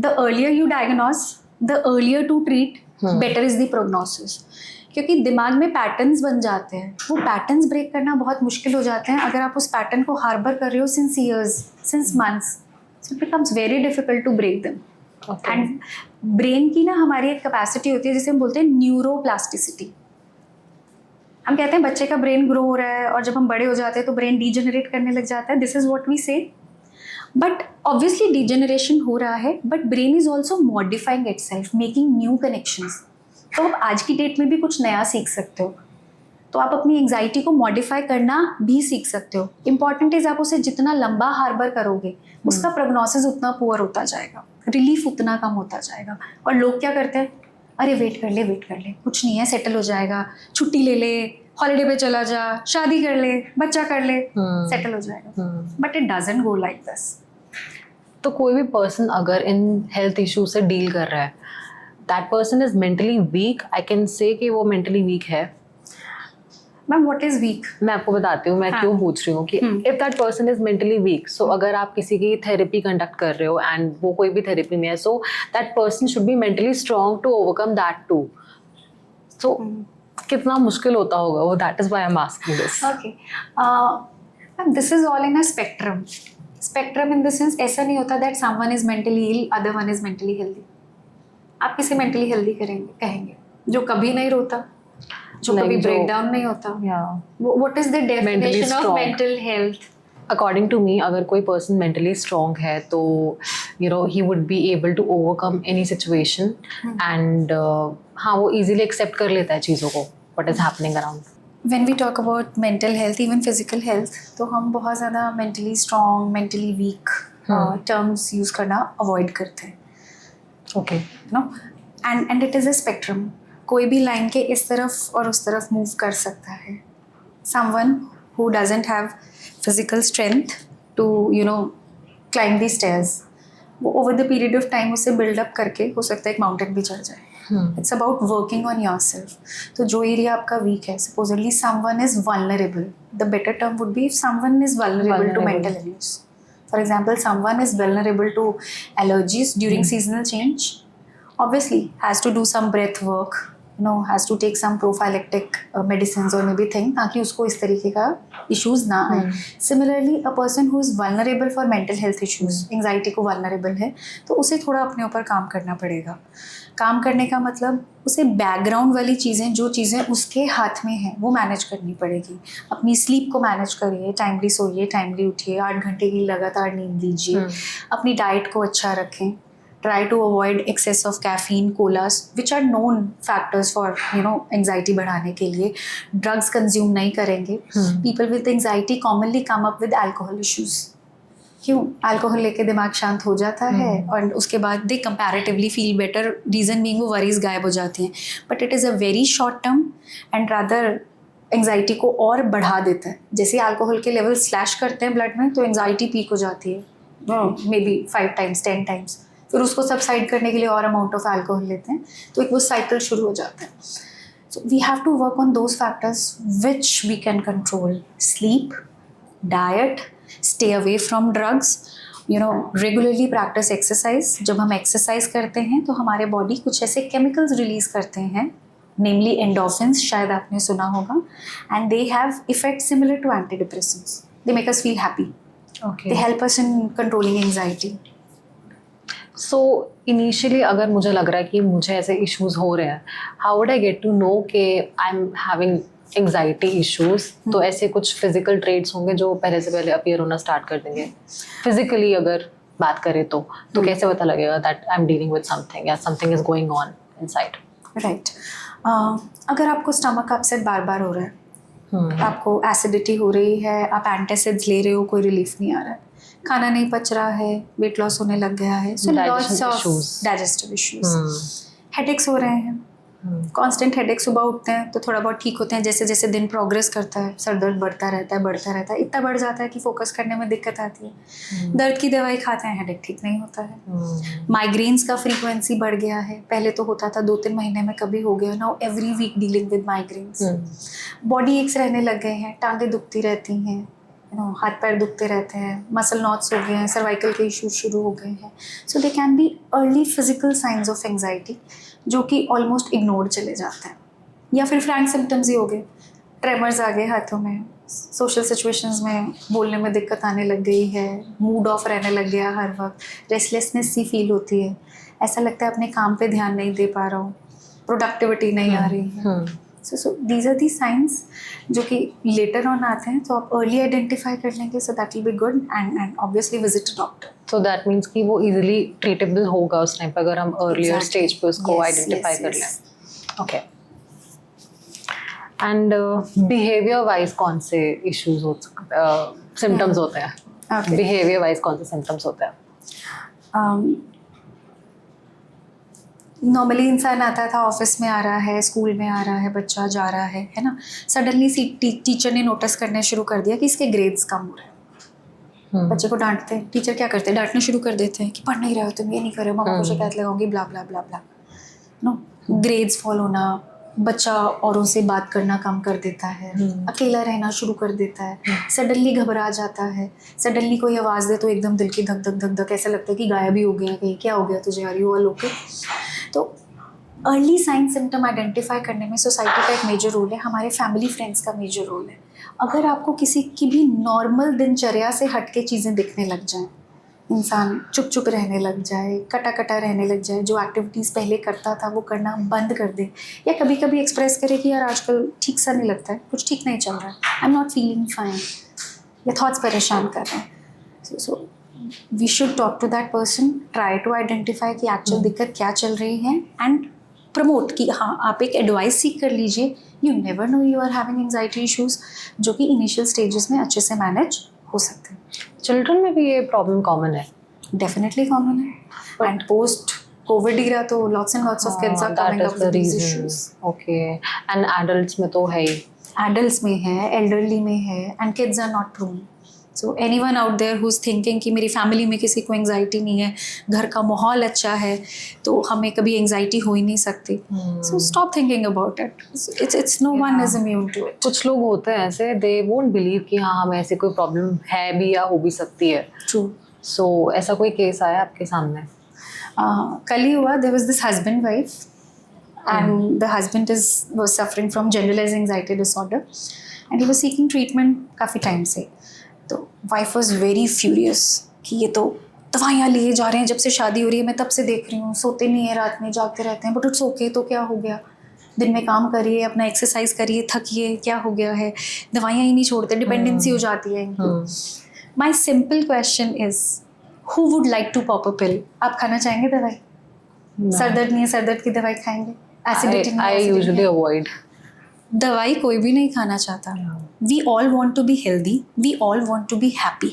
The earlier you diagnose, the earlier to treat, better is the prognosis. क्योंकि दिमाग में patterns बन जाते हैं, वो पैटर्न्स ब्रेक करना बहुत मुश्किल हो जाते हैं अगर आप उस पैटर्न को हार्बर कर रहे हो since years, since months. So it becomes very difficult to break them. Okay. And brain की ना हमारी एक कैपेसिटी होती है जिसे हम बोलते हैं न्यूरोप्लास्टिसिटी. हम कहते हैं बच्चे का ब्रेन ग्रो हो रहा है और जब हम बड़े हो जाते हैं तो ब्रेन डीजेनरेट करने लग जाता है. दिस इज व्हाट वी से. बट ऑब्वियसली डीजेनरेशन हो रहा है, but brain is also modifying itself, making new connections. तो आप आज की डेट में भी कुछ नया सीख सकते हो. तो आप अपनी एंग्जाइटी को मॉडिफाई करना भी सीख सकते हो. इंपॉर्टेंट इज आप उसे जितना लंबा हार्बर करोगे उसका प्रोग्नोसिस उतना पुअर होता जाएगा, रिलीफ उतना कम होता जाएगा. और लोग क्या करते हैं, अरे वेट कर ले, कुछ नहीं है, सेटल हो जाएगा, छुट्टी ले ले, हॉलीडे पे चला जा, शादी कर ले, बच्चा कर ले, सेटल हो जाएगा. But it doesn't go like this. तो कोई भी पर्सन अगर इन हेल्थ इशू से डील कर रहा है, that person is mentally week, I can say कि वो मेंटली वीक है. Ma'am what is weak? मैं आपको बताती हूँ मैं क्यों पूछ रही हूँ कि if that person is mentally weak, so अगर आप किसी की थेरेपी कंडक्ट कर रहे हो एंड वो कोई भी थेरेपी में है, so that person should be mentally strong to overcome that too. So कितना मुश्किल होता होगा वो, that is why I am asking this. Okay ma'am, this is all in a spectrum. Spectrum in the sense ऐसा नहीं होता that someone is mentally ill, other one is mentally healthy. आप किसे मेंटली हेल्दी कहेंगे? जो कभी नहीं रोता, जो कभी ब्रेकडाउन नहीं होता. What is the definition of mental health? According to me, अगर कोई पर्सन मेंटली स्ट्रॉन्ग है तो you know he would be able to overcome any situation and हाँ, वो इजीली एक्सेप्ट कर लेता है चीज़ों को, what is happening around. When we talk about mental health, even physical health, तो हम बहुत ज़्यादा mentally strong, mentally weak terms use करना avoid करते हैं. Okay. No? And it is a spectrum. कोई भी लाइन के इस तरफ और उस तरफ मूव कर सकता है. Someone who doesn't have physical strength to, you know, climb the stairs, वो over the period of time उसे build up करके हो सकता है एक mountain भी चढ़ जाए. It's about working on yourself. तो जो एरिया आपका वीक है, supposedly someone is vulnerable. The better term would be if someone is vulnerable to mental illness. For example, someone is vulnerable to allergies during seasonal change. Obviously, has to do some breath work. You know, has to take some prophylactic medicines or maybe thing ताकि उसको इस तरीके का issues ना आए. Similarly, a person who is vulnerable for mental health issues, anxiety को vulnerable है, तो उसे थोड़ा अपने ऊपर काम करना पड़ेगा. काम करने का मतलब उसे बैकग्राउंड वाली चीज़ें, जो चीज़ें उसके हाथ में हैं, वो मैनेज करनी पड़ेगी. अपनी स्लीप को मैनेज करिए, टाइमली सोइए, टाइमली उठिए, 8 घंटे की लगातार नींद लीजिए, अपनी डाइट को अच्छा रखें. Try to avoid excess of caffeine, colas, which are known factors for, you know, anxiety बढ़ाने के लिए. Drugs consume नहीं करेंगे. People with anxiety commonly come up with alcohol issues. क्यों? अल्कोहल लेके दिमाग शांत हो जाता है और उसके बाद they comparatively feel better. Reason being वो वरीज गायब हो जाती हैं. But it is a very short term and rather anxiety को और बढ़ा देता है. जैसे अल्कोहल के लेवल स्लैश करते हैं ब्लड में, तो एंग्जाइटी पीक हो जाती है मे बी 5 times 10 times. फिर उसको सबसाइड करने के लिए और अमाउंट ऑफ अल्कोहल लेते हैं, तो एक वो साइकिल शुरू हो जाता है. So we have to work on those factors which we can control. Sleep, diet, stay away from drugs, you know, regularly practice exercise. जब हम exercise करते हैं तो हमारे बॉडी कुछ ऐसे chemicals release करते हैं, namely endorphins, शायद आपने सुना होगा, and they have effects similar to antidepressants. They make us feel happy. Okay. They help us in controlling anxiety. So initially अगर मुझे लग रहा है कि मुझे ऐसे इश्यूज हो रहे हैं, how would I get to know कि I am having anxiety issues? तो ऐसे कुछ फिजिकल ट्रेड्स होंगे जो पहले से पहले अपीयर होना स्टार्ट कर देंगे फिजिकली अगर बात करें तो कैसे पता लगेगा that I am dealing with something या something is going on inside? Right. अगर आपको स्टमक अपसेट बार बार हो रहा है, आपको एसिडिटी हो रही है, आप एंटासिड्स ले रहे हो, कोई रिलीफ नहीं आ रहा है, खाना नहीं पच रहा है, वेट लॉस होने लग गया है, so lots of digestive issues, headaches हो रहे हैं, कांस्टेंट हेडेक, सुबह उठते हैं तो थोड़ा बहुत ठीक होते हैं, जैसे जैसे दिन प्रोग्रेस करता है सर दर्द बढ़ता रहता है, इतना बढ़ जाता है कि फोकस करने में दिक्कत आती है, दर्द की दवाई खाते हैं, हेडेक ठीक नहीं होता है, माइग्रेन्स का फ्रीक्वेंसी बढ़ गया है, पहले तो होता था 2-3 महीने में कभी हो गया, now every week dealing with migraines, body aches रहने लग गए हैं, टांगें दुखती रहती हैं, हाथ पैर दुखते रहते हैं, मसल नॉट्स हो गए हैं, सर्वाइकल के इश्यूज शुरू हो गए हैं, so they can be early physical signs of anxiety जो कि ऑलमोस्ट इग्नोर्ड चले जाते हैं, या फिर फ्रैंक सिम्टम्स ही हो गए, ट्रेमर्स आ गए हाथों में, सोशल सिचुएशंस में बोलने में दिक्कत आने लग गई है, मूड ऑफ रहने लग गया हर वक्त, रेस्टलेसनेस सी फील होती है, ऐसा लगता है अपने काम पे ध्यान नहीं दे पा रहा हूँ, प्रोडक्टिविटी नहीं आ रही है, so these are the signs जो कि लेटर ऑन आते हैं, तो आप अर्ली आइडेंटिफाई कर लेंगे, so that will be good and obviously visit a doctor. So that means कि वो इजीली ट्रीटेबल होगा उस टाइम पे अगर हम अर्लियर स्टेज पे उसको आइडेंटिफाई कर लें. ओके. एंड बिहेवियर वाइज कौन से इश्यूज हो सिम्टम्स होते हैं? बिहेवियर वाइज कौन से सिम्टम्स होते हैं? नॉर्मली इंसान आता था, ऑफिस में आ रहा है, स्कूल में आ रहा है, बच्चा जा रहा है ना, सडनली टीचर ने नोटिस करने शुरू कर दिया कि इसके ग्रेड्स कम हो रहे हैं, बच्चे को डांटते हैं, टीचर क्या करते हैं, डांटना शुरू कर देते हैं कि पढ़ नहीं रहे हो तुम, ये नहीं कर रहे हो, मामा को शिकायत लगाओगी, ब्ला ब्ला ब्ला ब्ला, नो, ग्रेड्स फॉल होना, बच्चा औरों से बात करना कम कर देता है, अकेला रहना शुरू कर देता है, सडनली घबरा जाता है, सडनली कोई आवाज़ दे तो एकदम दिल की धक धक धक धक, ऐसा लगता है कि गायब ही हो गया, कहीं क्या हो गया तुझे, यार यू ऑल ओके. तो अर्ली साइन सिम्टम आइडेंटिफाई करने में सोसाइटी का एक मेजर रोल है, हमारे फैमिली फ्रेंड्स का मेजर रोल है. अगर आपको किसी की भी नॉर्मल दिनचर्या से हट के चीज़ें दिखने लग जाएं, इंसान चुप चुप रहने लग जाए, कटा कटा रहने लग जाए, जो एक्टिविटीज़ पहले करता था वो करना बंद कर दे, या कभी कभी एक्सप्रेस करे कि यार आजकल ठीक सा नहीं लगता है, कुछ ठीक नहीं चल रहा है, I am not feeling fine, या थॉट्स परेशान कर रहे हैं, so we should talk to that person, try to identify कि एक्चुअल दिक्कत क्या चल रही है, एंड प्रमोट कि हाँ आप एक एडवाइस सीख कर लीजिए. You never know you are having anxiety issues, जो कि इनिशियल स्टेजेस में अच्छे से मैनेज हो सकते हैं. चिल्ड्रन में भी ये प्रॉब्लम कॉमन है? डेफिनेटली कॉमन है, एंड पोस्ट कोविड इरा तो lots and lots of kids are coming up with these issues. Okay. And adults में तो है ही, एडल्ट्स में है, एल्डरली में है, and kids are not prone. So anyone out there who is thinking कि मेरी फैमिली में किसी को एंग्जाइटी नहीं है, घर का माहौल अच्छा है, तो हमें कभी एंग्जाइटी हो ही नहीं सकती, so stop thinking about it. It's no one is immune to it. कुछ लोग होते हैं ऐसे, दे वोंट बिलीव कि हाँ हमें ऐसी कोई प्रॉब्लम है भी या हो भी सकती है. ट्रू. सो ऐसा कोई केस आया आपके सामने? कल ही हुआ, there was this husband wife, and the husband was suffering from generalised anxiety disorder, and he was seeking treatment काफ़ी टाइम से. तो वाइफ वॉज वेरी फ्यूरियस कि ये तो दवाइयाँ लिए जा रहे हैं, जब से शादी हो रही है मैं तब से देख रही हूँ, सोते नहीं है, रात में जागते रहते हैं, बट इट्स ओके, तो क्या हो गया, दिन में काम करिए, अपना एक्सरसाइज करिए, थकिए, क्या हो गया है, दवाइयाँ ही नहीं छोड़ते, डिपेंडेंसी हो जाती है इनकी. My simple question is, who would like to pop a pill? आप खाना चाहेंगे दवाई? सर दर्द नहीं है, सर दर्द की दवाई खाएंगे? एसिडिटी नहीं है, I usually avoid. दवाई कोई भी नहीं खाना चाहता. We all want to be healthy, we all want to be happy,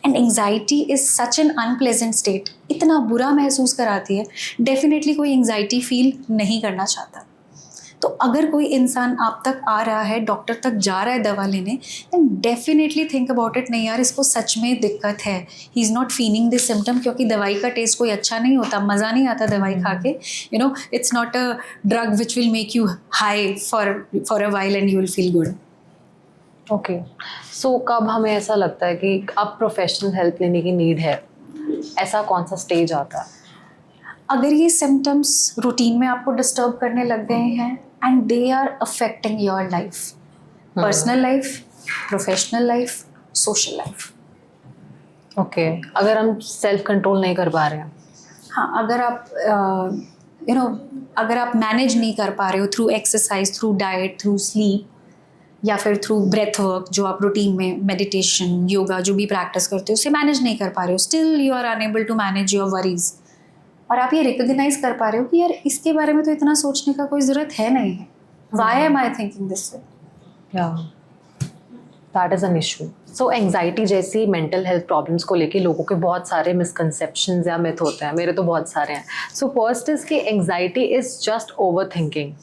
and anxiety is such an unpleasant state, इतना बुरा महसूस कराती है, डेफिनेटली कोई एंग्जाइटी फील नहीं करना चाहता. तो अगर कोई इंसान आप तक आ रहा है, डॉक्टर तक जा रहा है दवा लेने, then definitely think about it, नहीं यार इसको सच में दिक्कत है, he is not feeling this symptom, क्योंकि दवाई का टेस्ट कोई अच्छा नहीं होता, मज़ा नहीं आता दवाई खा के, you know, it's not a drug which will make you high for a while and you will feel good. Okay. So कब हमें ऐसा लगता है कि अब प्रोफेशनल हेल्प लेने की नीड है, ऐसा कौन सा स्टेज आता है? अगर ये सिम्टम्स रूटीन में आपको डिस्टर्ब करने लग गए हैं and they are affecting your life, personal life, professional life, social life, okay, अगर हम सेल्फ कंट्रोल नहीं कर पा रहे हैं. हाँ, अगर आप अगर आप मैनेज नहीं कर पा रहे हो through exercise, through diet, through sleep, या फिर थ्रू ब्रेथ वर्क, जो आप रूटीन में मेडिटेशन, योगा जो भी प्रैक्टिस करते हो उसे मैनेज नहीं कर पा रहे हो, still you are unable to manage your worries, और आप ये रिकॉग्नाइज कर पा रहे हो कि यार इसके बारे में तो इतना सोचने का कोई ज़रूरत है नहीं है, why am I thinking this way. या that is an issue. So anxiety जैसी मेंटल हेल्थ प्रॉब्लम्स को लेके लोगों के बहुत सारे मिसकंसेप्शंस या मिथ होते हैं. मेरे तो बहुत सारे हैं. सो फर्स्ट इज कि anxiety is just over thinking.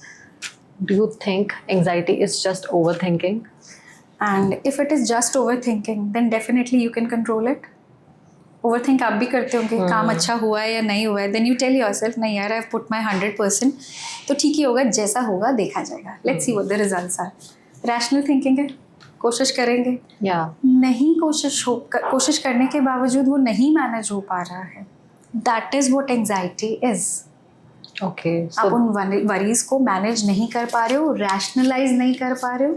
Do you think anxiety is just over thinking? And if it is just over thinking then definitely you can control it. Over think आप भी करते होंगे, काम अच्छा हुआ है या नहीं हुआ है, देन यू टेल योरसेल्फ नहीं यार आई हैव पुट माई 100%, तो ठीक ही होगा, जैसा होगा देखा जाएगा, let's see what the results are. Rational thinking है, कोशिश करेंगे, नहीं कोशिश करने के बावजूद वो नहीं मैनेज हो पा रहा है, that is what anxiety is. Okay, आप उन वरीज को मैनेज नहीं कर पा रहे हो, रैशनलाइज नहीं कर पा रहे हो,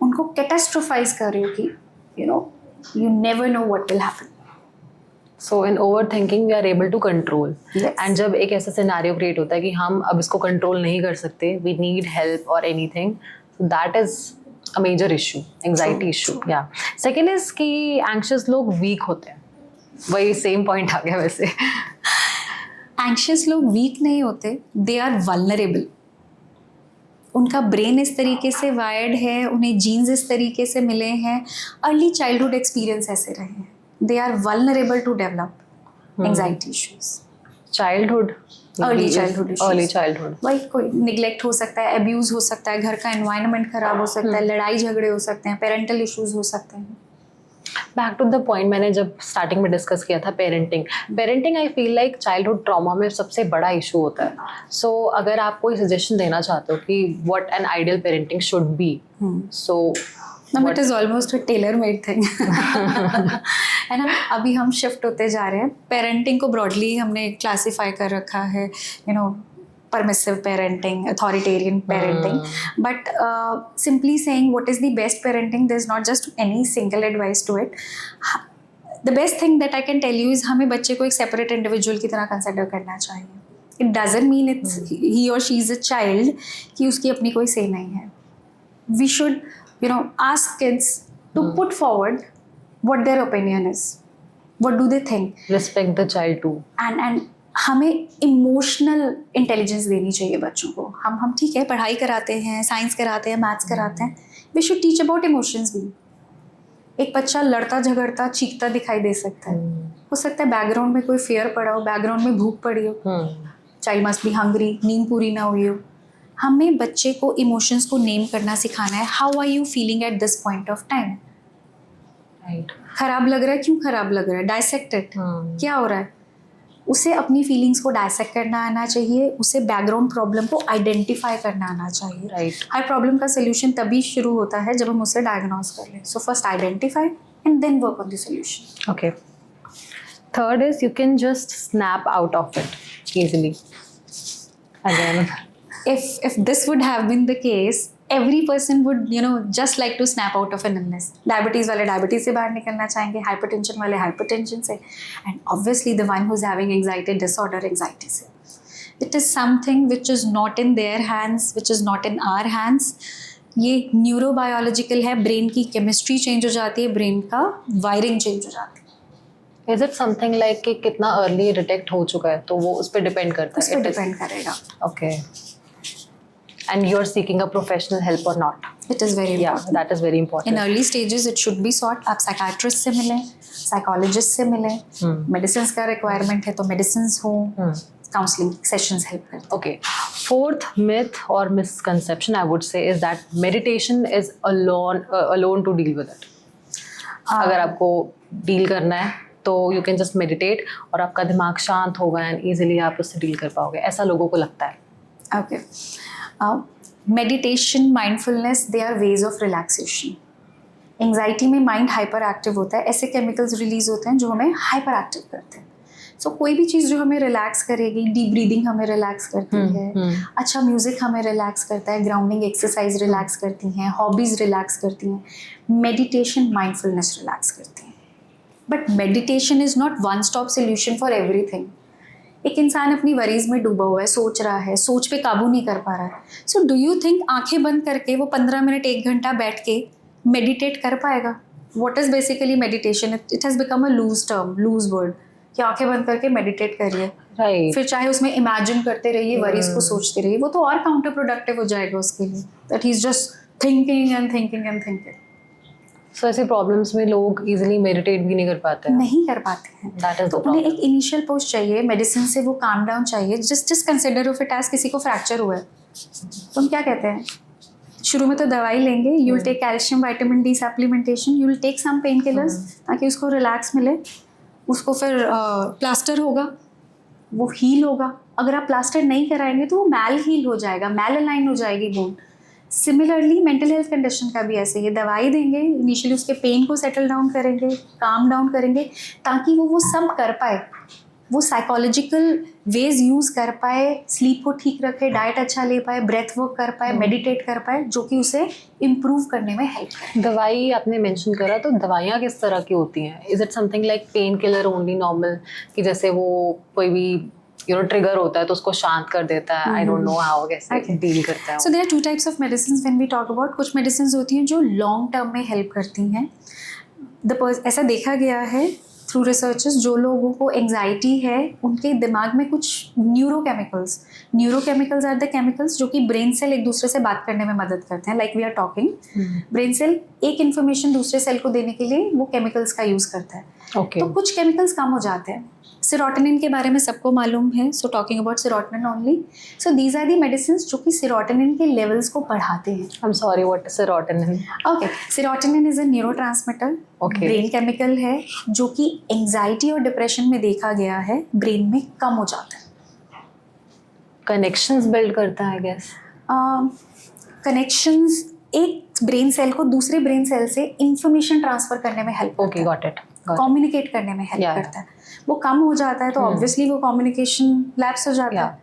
उनको कैटास्ट्रोफाइज कर रहे हो कि you never know what will happen. So in over thinking we are able to control. Yes. And जब एक ऐसा सिनेरियो क्रिएट होता है कि हम अब इसको कंट्रोल नहीं कर सकते, we need help or anything, that is a major issue, anxiety issue. या सेकेंड इज कि एंग्शियस लोग वीक होते हैं. वही सेम पॉइंट आ गया वैसे. एंग्शियस लोग वीक नहीं होते, दे आर वल्नरेबल. उनका ब्रेन इस तरीके से वायर्ड है, उन्हें जीन्स इस तरीके से मिले हैं, अर्ली चाइल्डहुड एक्सपीरियंस ऐसे रहे हैं, they are vulnerable to develop anxiety issues. Childhood, early childhood वही कोई निगलेक्ट हो सकता है, अब्यूज हो सकता है, घर का एनवायरनमेंट खराब हो सकता है, लड़ाई झगड़े हो सकते हैं, पेरेंटल इश्यूज हो सकते हैं. बैक टू द पॉइंट मैंने जब स्टार्टिंग में डिस्कस किया था, parenting I feel like childhood trauma में सबसे बड़ा इशू होता है. सो अगर आप कोई सजेशन देना चाहते हो कि what an ideal parenting should be, so it is almost a tailor made thing. And अभी हम शिफ्ट होते जा रहे हैं. पेरेंटिंग को ब्रॉडली हमने क्लासीफाई कर रखा है, permissive parenting, authoritarian parenting, but simply saying what is the best parenting, there's not just any single advice to it. The best thing that I can tell you is हमें बच्चे को एक separate individual की तरह consider करना चाहिए. It doesn't mean it's he or she is a child कि उसकी अपनी कोई say नहीं है. We should ask kids to put forward what their opinion is, what do they think, respect the child too, and हमें emotional intelligence देनी चाहिए बच्चों को. हम ठीक है पढ़ाई कराते हैं, साइंस कराते हैं, मैथ्स कराते हैं, we should teach about emotions भी. एक बच्चा लड़ता झगड़ता चीखता दिखाई दे सकता है, हो सकता है बैकग्राउंड में कोई फियर पड़ा हो, बैकग्राउंड में भूख पड़ी हो, चाइल्ड मस्ट बी हंग्री, नींद पूरी ना हुई हो. हमें बच्चे को इमोशंस को नेम करना सिखाना है. How are you feeling at this point of time? खराब लग रहा है, क्यों खराब लग रहा है, डायसेक्ट इट, क्या हो रहा है. उसे अपनी फीलिंग्स को डायसेक्ट करना आना चाहिए, उसे बैकग्राउंड प्रॉब्लम को आइडेंटिफाई करना आना चाहिए. राइट. हर प्रॉब्लम का सोल्यूशन तभी शुरू होता है जब हम उसे डायग्नोज कर लें. So first identify and then work on the solution. Okay. Third is you can just snap out of it easily. Again if this would have been the case, every person would just like to snap out of an illness. Diabetes वाले diabetes से बाहर निकलना चाहेंगे, hypertension वाले hypertension से, and obviously the one who is having anxiety disorder anxiety से. It is something which is not in their hands, which is not in our hands. ये neurobiological है, ब्रेन की केमिस्ट्री चेंज हो जाती है, brain का wiring change हो जाती है. इज इट समथिंग लाइक कि कितना अर्ली डिटेक्ट हो चुका है, तो वो उस पर डिपेंड करता है? उस पर डिपेंड करेगा. Okay. And you're seeking a professional help or not? It is very important. Yeah, that is very important. In early stages, it should be sought. आप psychiatrist से मिलें, psychologist से मिलें, medicines का requirement है तो medicines हो, counseling sessions help करते हैं. Okay. Fourth myth or misconception I would say is that meditation is alone to deal with it. अगर आपको deal करना है तो you can just meditate और आपका दिमाग शांत होगा and easily आप उससे deal कर पाओगे, ऐसा लोगों को लगता है. Okay. Meditation, mindfulness, they are ways of relaxation. Anxiety में माइंड हाइपर एक्टिव होता है, ऐसे केमिकल्स रिलीज होते हैं जो हमें हाइपर एक्टिव करते हैं. सो कोई भी चीज़ जो हमें रिलैक्स करेगी, डीप ब्रीदिंग हमें रिलैक्स करती है, अच्छा म्यूजिक हमें रिलैक्स करता है, ग्राउंडिंग एक्सरसाइज रिलैक्स करती हैं, हॉबीज़ रिलैक्स करती हैं, मेडिटेशन माइंडफुलनेस रिलैक्स करती हैं. But meditation is not one stop solution for everything. एक इंसान अपनी वरीज में डूबा हुआ है, सोच रहा है, सोच पे काबू नहीं कर पा रहा है. सो डू यू थिंक आंखें बंद करके वो 15 मिनट 1 घंटा बैठ के मेडिटेट कर पाएगा? What is basically meditation? It has become a loose term, loose word, कि आंखें बंद करके मेडिटेट करिए. राइट. फिर चाहे उसमें इमेजिन करते रहिए, वरीज को सोचते रहिए, वो तो और काउंटर प्रोडक्टिव हो जाएगा उसके लिए. That he is just thinking and thinking and thinking. So ऐसे प्रॉब्लम्स में लोग इजीली मेडिटेट भी नहीं कर पाते हैं. नहीं कर पाते हैं. That is तो the उन्हें problem. एक इनिशियल पोस्ट चाहिए, मेडिसिन से वो काम डाउन चाहिए. Just consider of it as किसी को फ्रैक्चर हुआ है, तो हम क्या कहते हैं, शुरू में तो दवाई लेंगे, you will take calcium vitamin D supplementation, you will take some pain killers ताकि उसको रिलैक्स मिले. उसको फिर प्लास्टर होगा, वो हील होगा. अगर आप प्लास्टर नहीं कराएंगे तो वो मैल हील हो जाएगा, मैल अलाइन हो जाएगी bone. Similarly mental health condition का भी ऐसे ही, दवाई देंगे, इनिशियली उसके पेन को सेटल डाउन करेंगे, काम डाउन करेंगे, ताकि वो सब कर पाए, वो साइकोलॉजिकल वेज यूज़ कर पाए, स्लीप को ठीक रखे, डाइट अच्छा ले पाए, ब्रेथ वर्क कर पाए, मेडिटेट कर पाए, जो कि उसे इम्प्रूव करने में हेल्प करे. दवाई आपने मेंशन करा, तो दवाइयाँ किस तरह की होती हैं? Is it something like pain killer only normal, कि जैसे वो कोई भी ट्रिगर होता है तो उसको शांत कर देता है? आई डोंट नो हाउ कैसे डील करता है. So there are 2 types of medicine when we talk about. कुछ मेडिसिन होती हैं जो लॉन्ग टर्म में हेल्प करती हैं. ऐसा देखा गया है थ्रू रिसर्चेस, जो लोगों को एंजाइटी है उनके दिमाग में कुछ न्यूरोकेमिकल्स आर द केमिकल्स जो कि ब्रेन सेल एक दूसरे से बात करने में मदद करते हैं. Like we are talking, brain cell एक इन्फॉर्मेशन दूसरे सेल को देने के लिए वो केमिकल्स का यूज़ करता है. तो कुछ केमिकल्स कम हो जाते हैं. सेरोटोनिन के बारे में सबको मालूम है, so talking about serotonin only. So these are the medicine जो कि सेरोटोनिन के लेवल्स को बढ़ाते हैं. I am sorry, what is serotonin? Okay, serotonin is a neurotransmitter, brain chemical है, जो कि एंजाइटी और डिप्रेशन में देखा गया है ब्रेन में कम हो जाता है. कनेक्शंस बिल्ड करता है, आई गेस. कनेक्शंस एक ब्रेन सेल को दूसरे ब्रेन सेल से इंफॉर्मेशन ट्रांसफर करने में help okay, got it. Communicate करने में हेल्प करता है. वो कम हो जाता है तो ऑब्वियसली वो कम्युनिकेशन लैप्स हो जाता है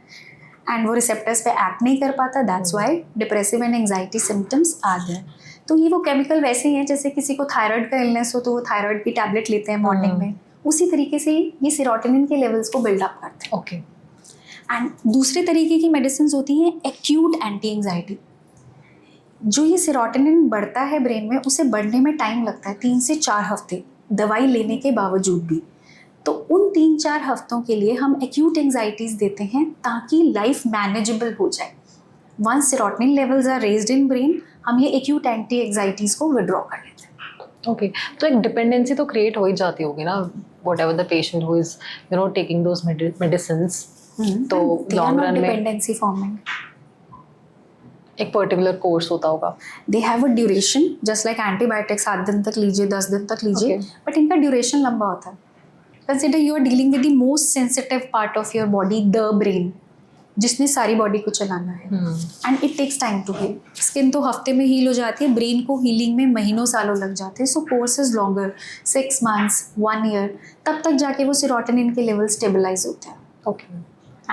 एंड वो रिसेप्टर्स पे एक्ट नहीं कर पाता. That's why depressive and anxiety symptoms आ गए. तो ये वो केमिकल वैसे ही हैं जैसे किसी को थायराइड का इलनेस हो तो वो थायराइड की टैबलेट लेते हैं मॉर्निंग में, उसी तरीके से ये सेरोटोनिन के लेवल्स को बिल्डअप करते हैं. ओके. एंड दूसरे तरीके की मेडिसिन होती हैं एक्यूट एंटी एंजाइटी. जो ये सेरोटोनिन बढ़ता है ब्रेन में, उसे बढ़ने में टाइम लगता है 3 से 4 हफ्ते दवाई लेने के बावजूद भी. तो उन 3-4 हफ्तों के लिए हम एक्यूट एंजाइटीज़ देते हैं ताकि लाइफ मैनेजेबल हो जाए. Once serotonin levels are raised in brain, हम ये एक्यूट एंटी एंजाइटीज़ को विड्रॉ कर लेते हैं. ओके. तो एक डिपेंडेंसी तो क्रिएट हो ही जाती होगी ना, what ever the patient who is taking those medicines. तो लॉन्ग रन में डिपेंडेंसी फॉर्मिंग एक पर्टिकुलर कोर्स होता होगा. They have a duration, just like antibiotics 7 दिन तक लीजिए, 10 दिन तक लीजिए, बट इनका ड्यूरेशन लंबा होता है. Consider you are dealing with the most sensitive part of your body, the brain, जिसने सारी बॉडी को चलाना है. And it takes time to heal. Skin तो हफ्ते में हील हो जाती है, ब्रेन को हीलिंग में महीनों सालों लग जाते हैं. सो course is longer, 6 months, 1 year, तब तक जाके वो सेरोटोनिन के लेवल स्टेबलाइज होते हैं. Okay.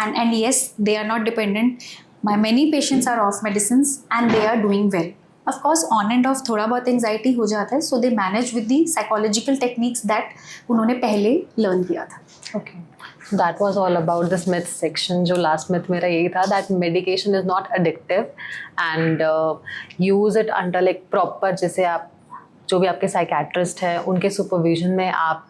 And yes, they are not dependent. My many patients are off medicines and they are doing well. Of course, on and off थोड़ा बहुत anxiety हो जाता है, so they manage with the psychological techniques that उन्होंने पहले learn किया था. Okay. So that was all about this myth section. जो last myth मेरा यही था that medication is not addictive and use it under like proper, जैसे आप जो भी आपके psychiatrist है उनके supervision में आप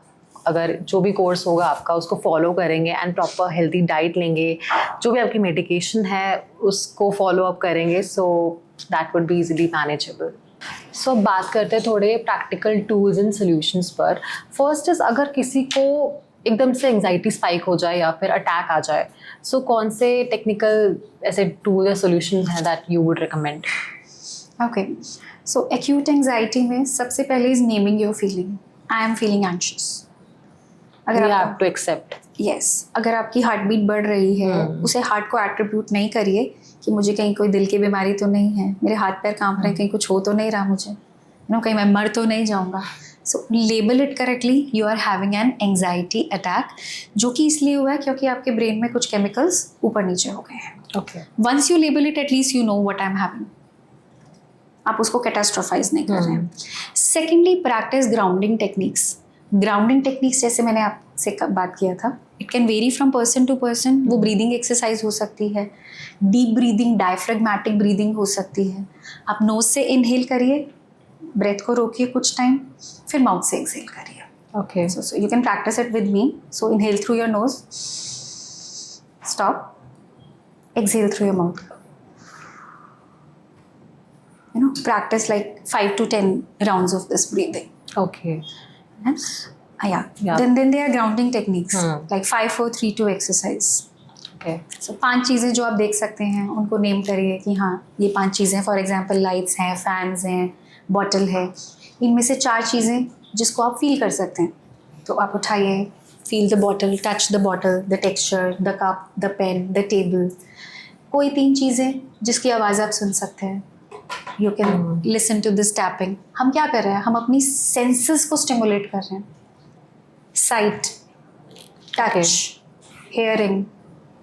अगर जो भी कोर्स होगा आपका उसको फॉलो करेंगे एंड प्रॉपर हेल्दी डाइट लेंगे, जो भी आपकी मेडिकेशन है उसको फॉलो अप करेंगे, so that would be easily manageable. So बात करते हैं थोड़े प्रैक्टिकल टूल्स एंड सॉल्यूशंस पर. फर्स्ट इज, अगर किसी को एकदम से एंजाइटी स्पाइक हो जाए या फिर अटैक आ जाए, सो कौन से टेक्निकल ऐसे टूल या सॉल्यूशंस हैं that you would recommend? Okay, so acute anxiety में सबसे पहले is naming your feeling. I am feeling anxious. अगर you have to accept. Yes, अगर आपकी हार्ट बीट बढ़ रही है, उसे हार्ट को एट्रीब्यूट नहीं करिए कि मुझे कहीं कोई दिल की बीमारी तो नहीं है, मेरे हाथ पैर कांप रहे हैं, कहीं कुछ हो तो नहीं रहा मुझे, कहीं मैं मर तो नहीं जाऊंगा. So label it correctly, you are having an anxiety attack, जो कि इसलिए हुआ है क्योंकि आपके ब्रेन में कुछ केमिकल्स ऊपर नीचे हो गए हैं. Okay. Once you label it, at least you know what I am having. आप उसको कैटास्ट्रोफाइज नहीं कर रहे हैं. Secondly, practice grounding techniques. Grounding techniques जैसे मैंने आपसे बात किया था, it can vary from person to person. वो ब्रीदिंग एक्सरसाइज हो सकती है, डीप ब्रीदिंग, डायफ्रेगमेटिक ब्रीदिंग हो सकती है. आप नोज से इनहेल करिए, ब्रेथ को रोकिए कुछ टाइम, फिर माउथ से एक्सहेल करिए. Okay. So you can practice it with me. So inhale through your nose, stop, exhale through your mouth. Practice like 5 to 10 rounds of this breathing. Okay. Yes? Yeah. Yeah. Then there are grounding techniques like 5, 4, 3, 2 exercise. Okay. So 5 चीज़ें जो आप देख सकते हैं उनको name करिए कि हाँ ये 5 चीज़ें. फॉर एग्जाम्पल लाइट्स हैं, फैंस हैं, बॉटल है. इनमें से 4 चीज़ें जिसको आप फील कर सकते हैं, तो आप उठाइए. Feel the bottle, touch the bottle, the texture, the cup, the pen, the table. कोई 3 चीज़ें जिसकी आवाज़ आप सुन सकते हैं. You can listen to this tapping. हम क्या कर रहे हैं, हम अपनी सेंसेस को स्टिमुलेट कर रहे हैं. साइट, टच, हेयरिंग,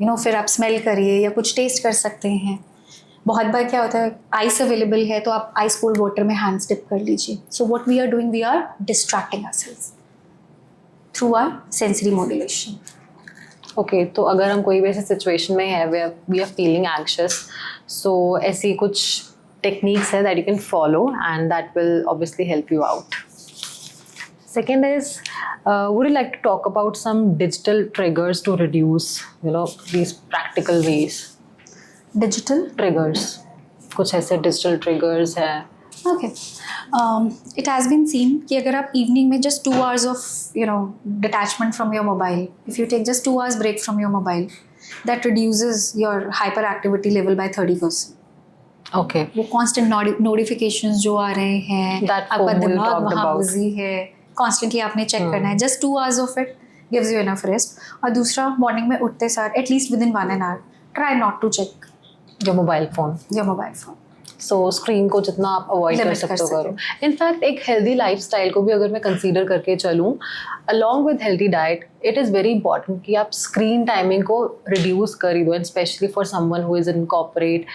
फिर आप स्मेल करिए या कुछ टेस्ट कर सकते हैं. बहुत बार क्या होता है, आइस अवेलेबल है तो आप आइस कोल्ड वाटर में हैंड्स डिप कर लीजिए. So what we are doing, we are distracting ourselves through our sensory modulation. Okay, तो अगर हम कोई भी ऐसे सिचुएशन में है we are feeling anxious, so ऐसी कुछ टेक्निक्स है that you can follow and that will obviously help you out. Second is, would you like to talk about some digital triggers to reduce, these practical ways? Digital triggers, कुछ ऐसे digital triggers है. Okay. It has been seen कि अगर आप evening में just 2 hours of detachment from your mobile, if you take just 2 hours break from your mobile, that reduces your hyperactivity level by 30%. Okay. वो constant notifications जो आ रहे हैं, आपका दिमाग वहाँ बिजी है, कॉन्स्टेंटली आपने चेक करना है. Just 2 hours of it gives you enough rest. और दूसरा, मॉर्निंग में उठते सार at least within 1 hour try not to check your mobile phone. So screen को जितना आप अवॉइड कर सकते हो करो. इनफैक्ट एक हेल्दी लाइफस्टाइल को भी अगर मैं कंसीडर करके चलूँ along with healthy diet, it is very important कि आप स्क्रीन टाइमिंग को रिड्यूस कर ही दो. And specially for someone who is in corporate,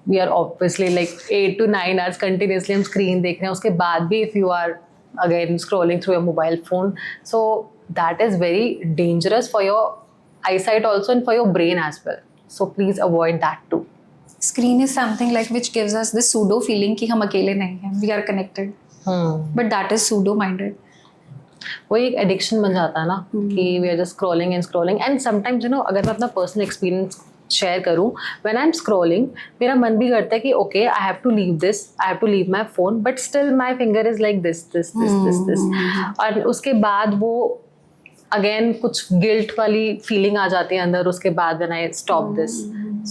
we are obviously like 8 to 9 hours continuously हम स्क्रीन देख रहे हैं. उसके बाद भी if you are again scrolling through your mobile phone, so that is very dangerous for your eyesight also and for your brain as well, so please avoid that too. Screen is something like which gives us this pseudo feeling कि हम अकेले नहीं हैं, we are connected, but that is pseudo minded. वो एक addiction बन जाता है ना कि we are just scrolling and sometimes अगर मैं अपना पर्सनल एक्सपीरियंस शेयर करूँ, व्हेन आई एम स्क्रॉलिंग मेरा मन भी करता है कि okay I have to leave this, I have to leave my phone, but still my finger is like this. और उसके बाद वो अगेन कुछ गिल्ट वाली फीलिंग आ जाती है अंदर उसके बाद when I stop this.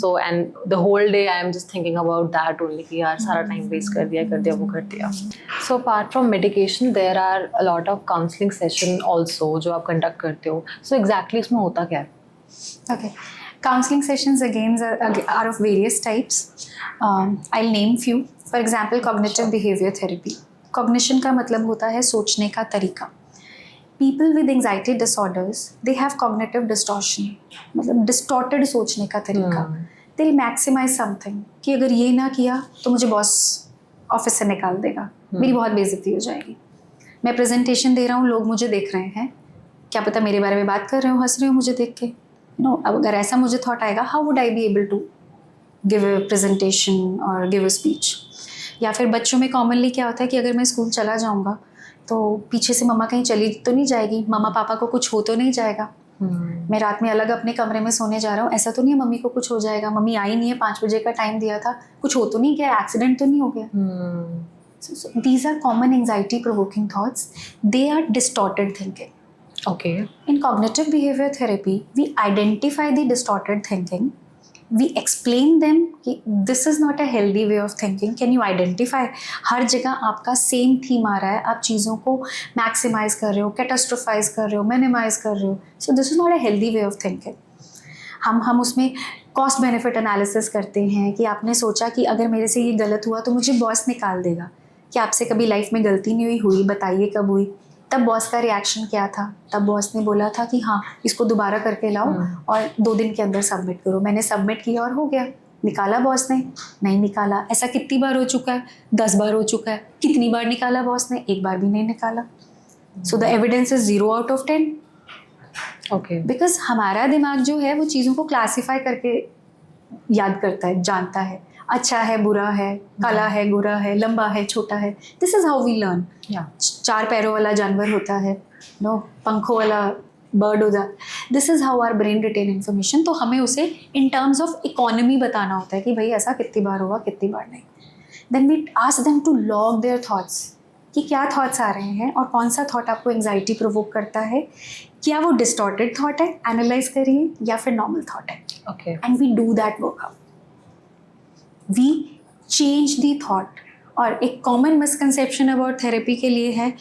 So and the whole day I am just thinking about that only कि यार सारा टाइम वेस्ट कर दिया वो कर दिया. So apart from medication there are a lot of counselling session also जो आप कंडक्ट करते हो. सो एग्जैक्टली उसमें होता क्या है? Okay. Counseling sessions again are of various types. I'll name few. For example, cognitive behavior therapy. Cognition का मतलब होता है सोचने का तरीका. People with anxiety disorders, they have cognitive distortion. मतलब distorted सोचने का तरीका. They'll maximize something कि अगर ये ना किया तो मुझे बॉस ऑफिस से निकाल देगा, मेरी बहुत बेइज्जती हो जाएगी. मैं प्रेजेंटेशन दे रहा हूँ, लोग मुझे देख रहे हैं, क्या पता मेरे बारे में बात कर रहे हो, हंस रहे हो मुझे देख के. अब अगर ऐसा मुझे थॉट आएगा, how would I be able to give a presentation और गिव अ स्पीच. या फिर बच्चों में कॉमनली क्या होता है कि अगर मैं स्कूल चला जाऊंगा तो पीछे से मम्मा कहीं चली तो नहीं जाएगी, मम्मा पापा को कुछ हो तो नहीं जाएगा. मैं रात में अलग अपने कमरे में सोने जा रहा हूँ, ऐसा तो नहीं है मम्मी को कुछ हो जाएगा, मम्मी आई नहीं है, 5 बजे का टाइम दिया था, कुछ हो तो नहीं गया, एक्सीडेंट तो नहीं हो गया. So these are common anxiety provoking thoughts. They are distorted thinking. Okay. In cognitive behavior therapy, we identify the distorted thinking. We explain them कि this is not a healthy way of thinking. Can you identify? हर जगह आपका same theme आ रहा है, आप चीज़ों को maximise कर रहे हो, कैटास्ट्रोफाइज कर रहे हो, मिनिमाइज कर रहे हो. So this is not a healthy way of thinking. हम उसमें कॉस्ट बेनिफिट एनालिसिस करते हैं कि आपने सोचा कि अगर मेरे से ये गलत हुआ तो मुझे बॉस निकाल देगा. कि आपसे कभी लाइफ में गलती नहीं हुई, बताइए कब हुई. तब बॉस का रिएक्शन क्या था? तब बॉस ने बोला था कि हाँ इसको दोबारा करके लाओ और 2 दिन के अंदर सबमिट करो. मैंने सबमिट किया और हो गया. निकाला बॉस ने? नहीं निकाला. ऐसा कितनी बार हो चुका है? 10 बार हो चुका है. कितनी बार निकाला बॉस ने? 1 बार भी नहीं निकाला. So the evidence is 0 out of 10 okay because हमारा दिमाग जो है वो चीज़ों को क्लासीफाई करके याद करता है, जानता है, अच्छा है, बुरा है, काला है, गोरा है, लंबा है, छोटा है. This is how we learn. या 4 पैरों वाला जानवर होता है, नो पंखों वाला बर्ड हो जाता. This is how our brain retain information. तो हमें उसे इन टर्म्स ऑफ इकोनॉमी बताना होता है कि भाई ऐसा कितनी बार हुआ, कितनी बार नहीं. Then we ask them to log their thoughts कि क्या थॉट्स आ रहे हैं और कौन सा थॉट आपको एंजाइटी प्रोवोक करता है, क्या वो डिस्टॉर्टेड थॉट है, एनालाइज करिए, या फिर नॉर्मल थॉट है. Okay and we do that workout. We change the thought. और एक कॉमन मिसकंसेप्शन अबाउट थेरेपी के लिए है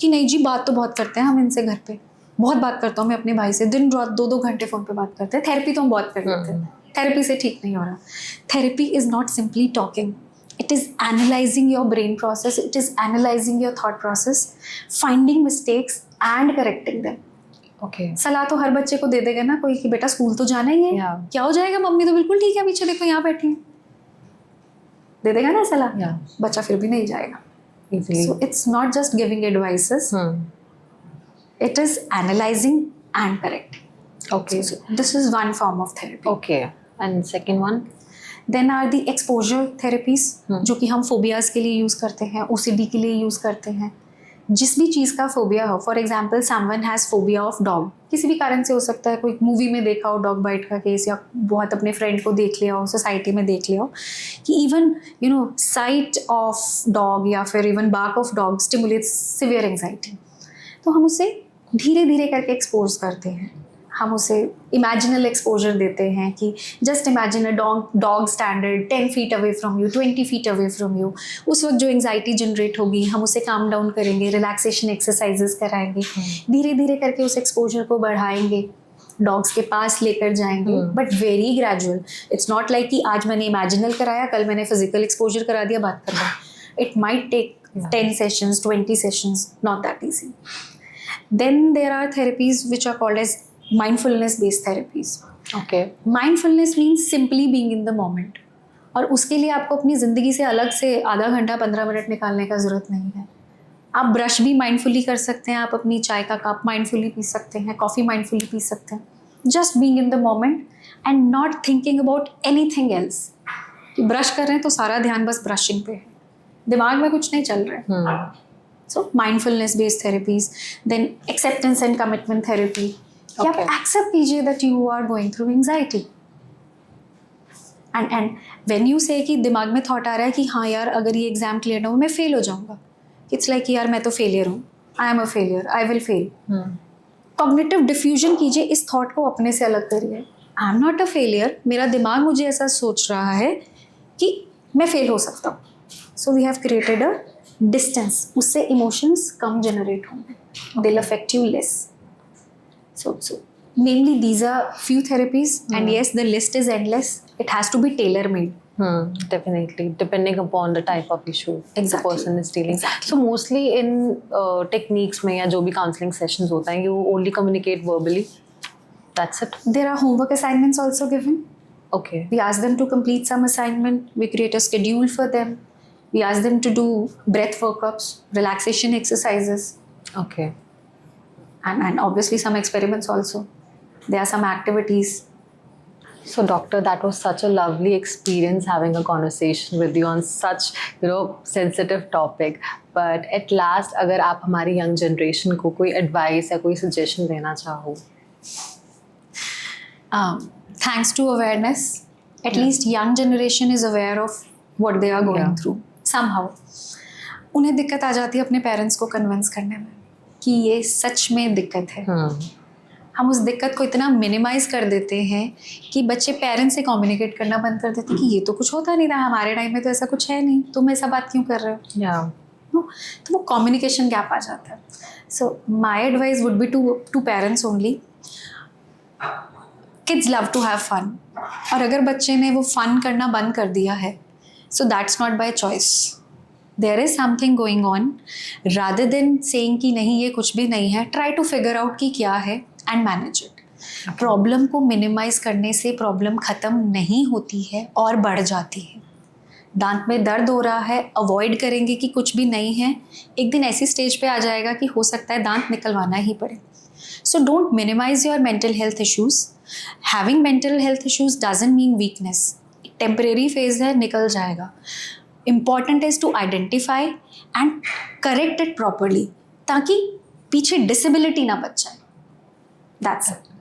कि नहीं जी बात तो बहुत करते हैं हम इनसे घर पे, बहुत बात करता हूँ मैं अपने भाई से, दिन रात 2-2 घंटे फ़ोन पे बात करते हैं. थेरेपी तो हम बहुत कर लेते हैं, थेरेपी से ठीक नहीं हो रहा. Therapy is not simply talking, it is analyzing your brain process, it is analyzing your thought process, finding mistakes and correcting them. Okay सलाह तो हर बच्चे को दे देगा ना कोई कि बेटा स्कूल तो जाना ही है. Yeah. क्या हो जाएगा, मम्मी तो बिल्कुल ठीक है, पीछे देखो यहाँ बैठी है, दे देगा ना सलाह. Yeah. बच्चा फिर भी नहीं जाएगा. Easily So it's not just giving advices, it is analyzing and correcting. Okay So this is one form of therapy. Okay and second one then are the exposure therapies जो कि हम फोबियाज के लिए यूज़ करते हैं, OCD के लिए use करते हैं. जिस भी चीज़ का फोबिया हो, for example someone has phobia of dog, किसी भी कारण से हो सकता है, कोई मूवी में देखा हो डॉग बाइट का केस, या बहुत अपने फ्रेंड को देख लिया हो, सोसाइटी में देख लिया हो कि इवन साइट ऑफ डॉग या फिर even bark of dog stimulates severe anxiety. तो हम उसे धीरे धीरे करके एक्सपोज करते हैं. हम उसे इमेजिनल एक्सपोजर देते हैं कि just imagine a dog standard 10 feet away from you, 20 feet away from you. उस वक्त जो एंजाइटी जनरेट होगी हम उसे काम डाउन करेंगे, रिलैक्सेशन एक्सरसाइजेस कराएंगे, धीरे धीरे करके उस एक्सपोजर को बढ़ाएंगे, डॉग्स के पास लेकर जाएंगे, but very gradual. It's not like कि आज मैंने इमेजिनल कराया, कल मैंने फिजिकल एक्सपोजर करा दिया, बात कर रहा. It might take 10 sessions, 20 sessions, not that easy. Then there are therapies which are called as mindfulness based therapies. Okay Mindfulness means simply being in the moment. और उसके लिए आपको अपनी ज़िंदगी से अलग से आधा घंटा 15 मिनट निकालने का ज़रूरत नहीं है. आप ब्रश भी माइंडफुली कर सकते हैं, आप अपनी चाय का कप माइंडफुली पी सकते हैं, कॉफ़ी माइंडफुली पी सकते हैं. Just being in the moment and not thinking about anything else. कि ब्रश कर रहे हैं तो सारा ध्यान बस ब्रशिंग पे है, दिमाग में कुछ नहीं चल रहा है. So mindfulness based therapies. Then acceptance and commitment therapy, कि आप एक्सेप्ट कीजिए that you are going through anxiety. And when you say कि दिमाग में थॉट आ रहा है कि हाँ यार अगर ये एग्जाम क्लियर ना हो मैं फेल हो जाऊंगा, इट्स लाइक यार मैं तो फेलियर हूँ, I am a failure, I will fail. Cognitive diffusion कीजिए, इस थॉट को अपने से अलग करिए. आई एम नॉट अ फेलियर, मेरा दिमाग मुझे ऐसा सोच रहा है कि मैं फेल हो सकता हूँ. So we have created a distance, उससे इमोशंस कम जनरेट होंगे, they will affect you less. So mainly these are few therapies, and yes, the list is endless. It has to be tailor made. Definitely, depending upon the type of issue the Exactly. person is dealing. Exactly. So mostly in techniques में या जो भी counseling sessions होता है, you only communicate verbally. That's it. There are homework assignments also given. Okay. We ask them to complete some assignment. We create a schedule for them. We ask them to do breath workups, relaxation exercises, Okay. and obviously some experiments also. There are some activities. So doctor, that was such a lovely experience having a conversation with you on such sensitive topic. But at last, अगर आप हमारी young generation को कोई advice या कोई suggestion देना चाहो. Thanks to awareness, at least young generation is aware of what they are going through somehow. उन्हें दिक्कत आ जाती है अपने पेरेंट्स को कन्विंस करने में कि ये सच में दिक्कत है. हम उस दिक्कत को इतना मिनिमाइज कर देते हैं कि बच्चे पेरेंट्स से कम्युनिकेट करना बंद कर देते हैं कि ये तो कुछ होता नहीं था, हमारे टाइम में तो ऐसा कुछ है नहीं, तुम ऐसा बात क्यों कर रहे हो. Yeah. तो वो कम्युनिकेशन गैप आ जाता है. So my advice would be to parents only, kids love to have fun. और अगर बच्चे ने वो फन करना बंद कर दिया है, so that's not by choice. There is something going on. Rather than saying कि नहीं ये कुछ भी नहीं है, ट्राई टू फिगर आउट कि क्या है एंड मैनेज इट. प्रॉब्लम को मिनिमाइज करने से प्रॉब्लम ख़त्म नहीं होती है और बढ़ जाती है. दांत में दर्द हो रहा है, अवॉइड करेंगे कि कुछ भी नहीं है, एक दिन ऐसी स्टेज पे आ जाएगा कि हो सकता है दांत निकलवाना ही पड़े. So don't minimize your mental health issues. Having mental health issues doesn't mean weakness. Temporary phase है, निकल जाएगा. Important is to identify and correct it properly ताकि पीछे disability ना बच जाए. That's it.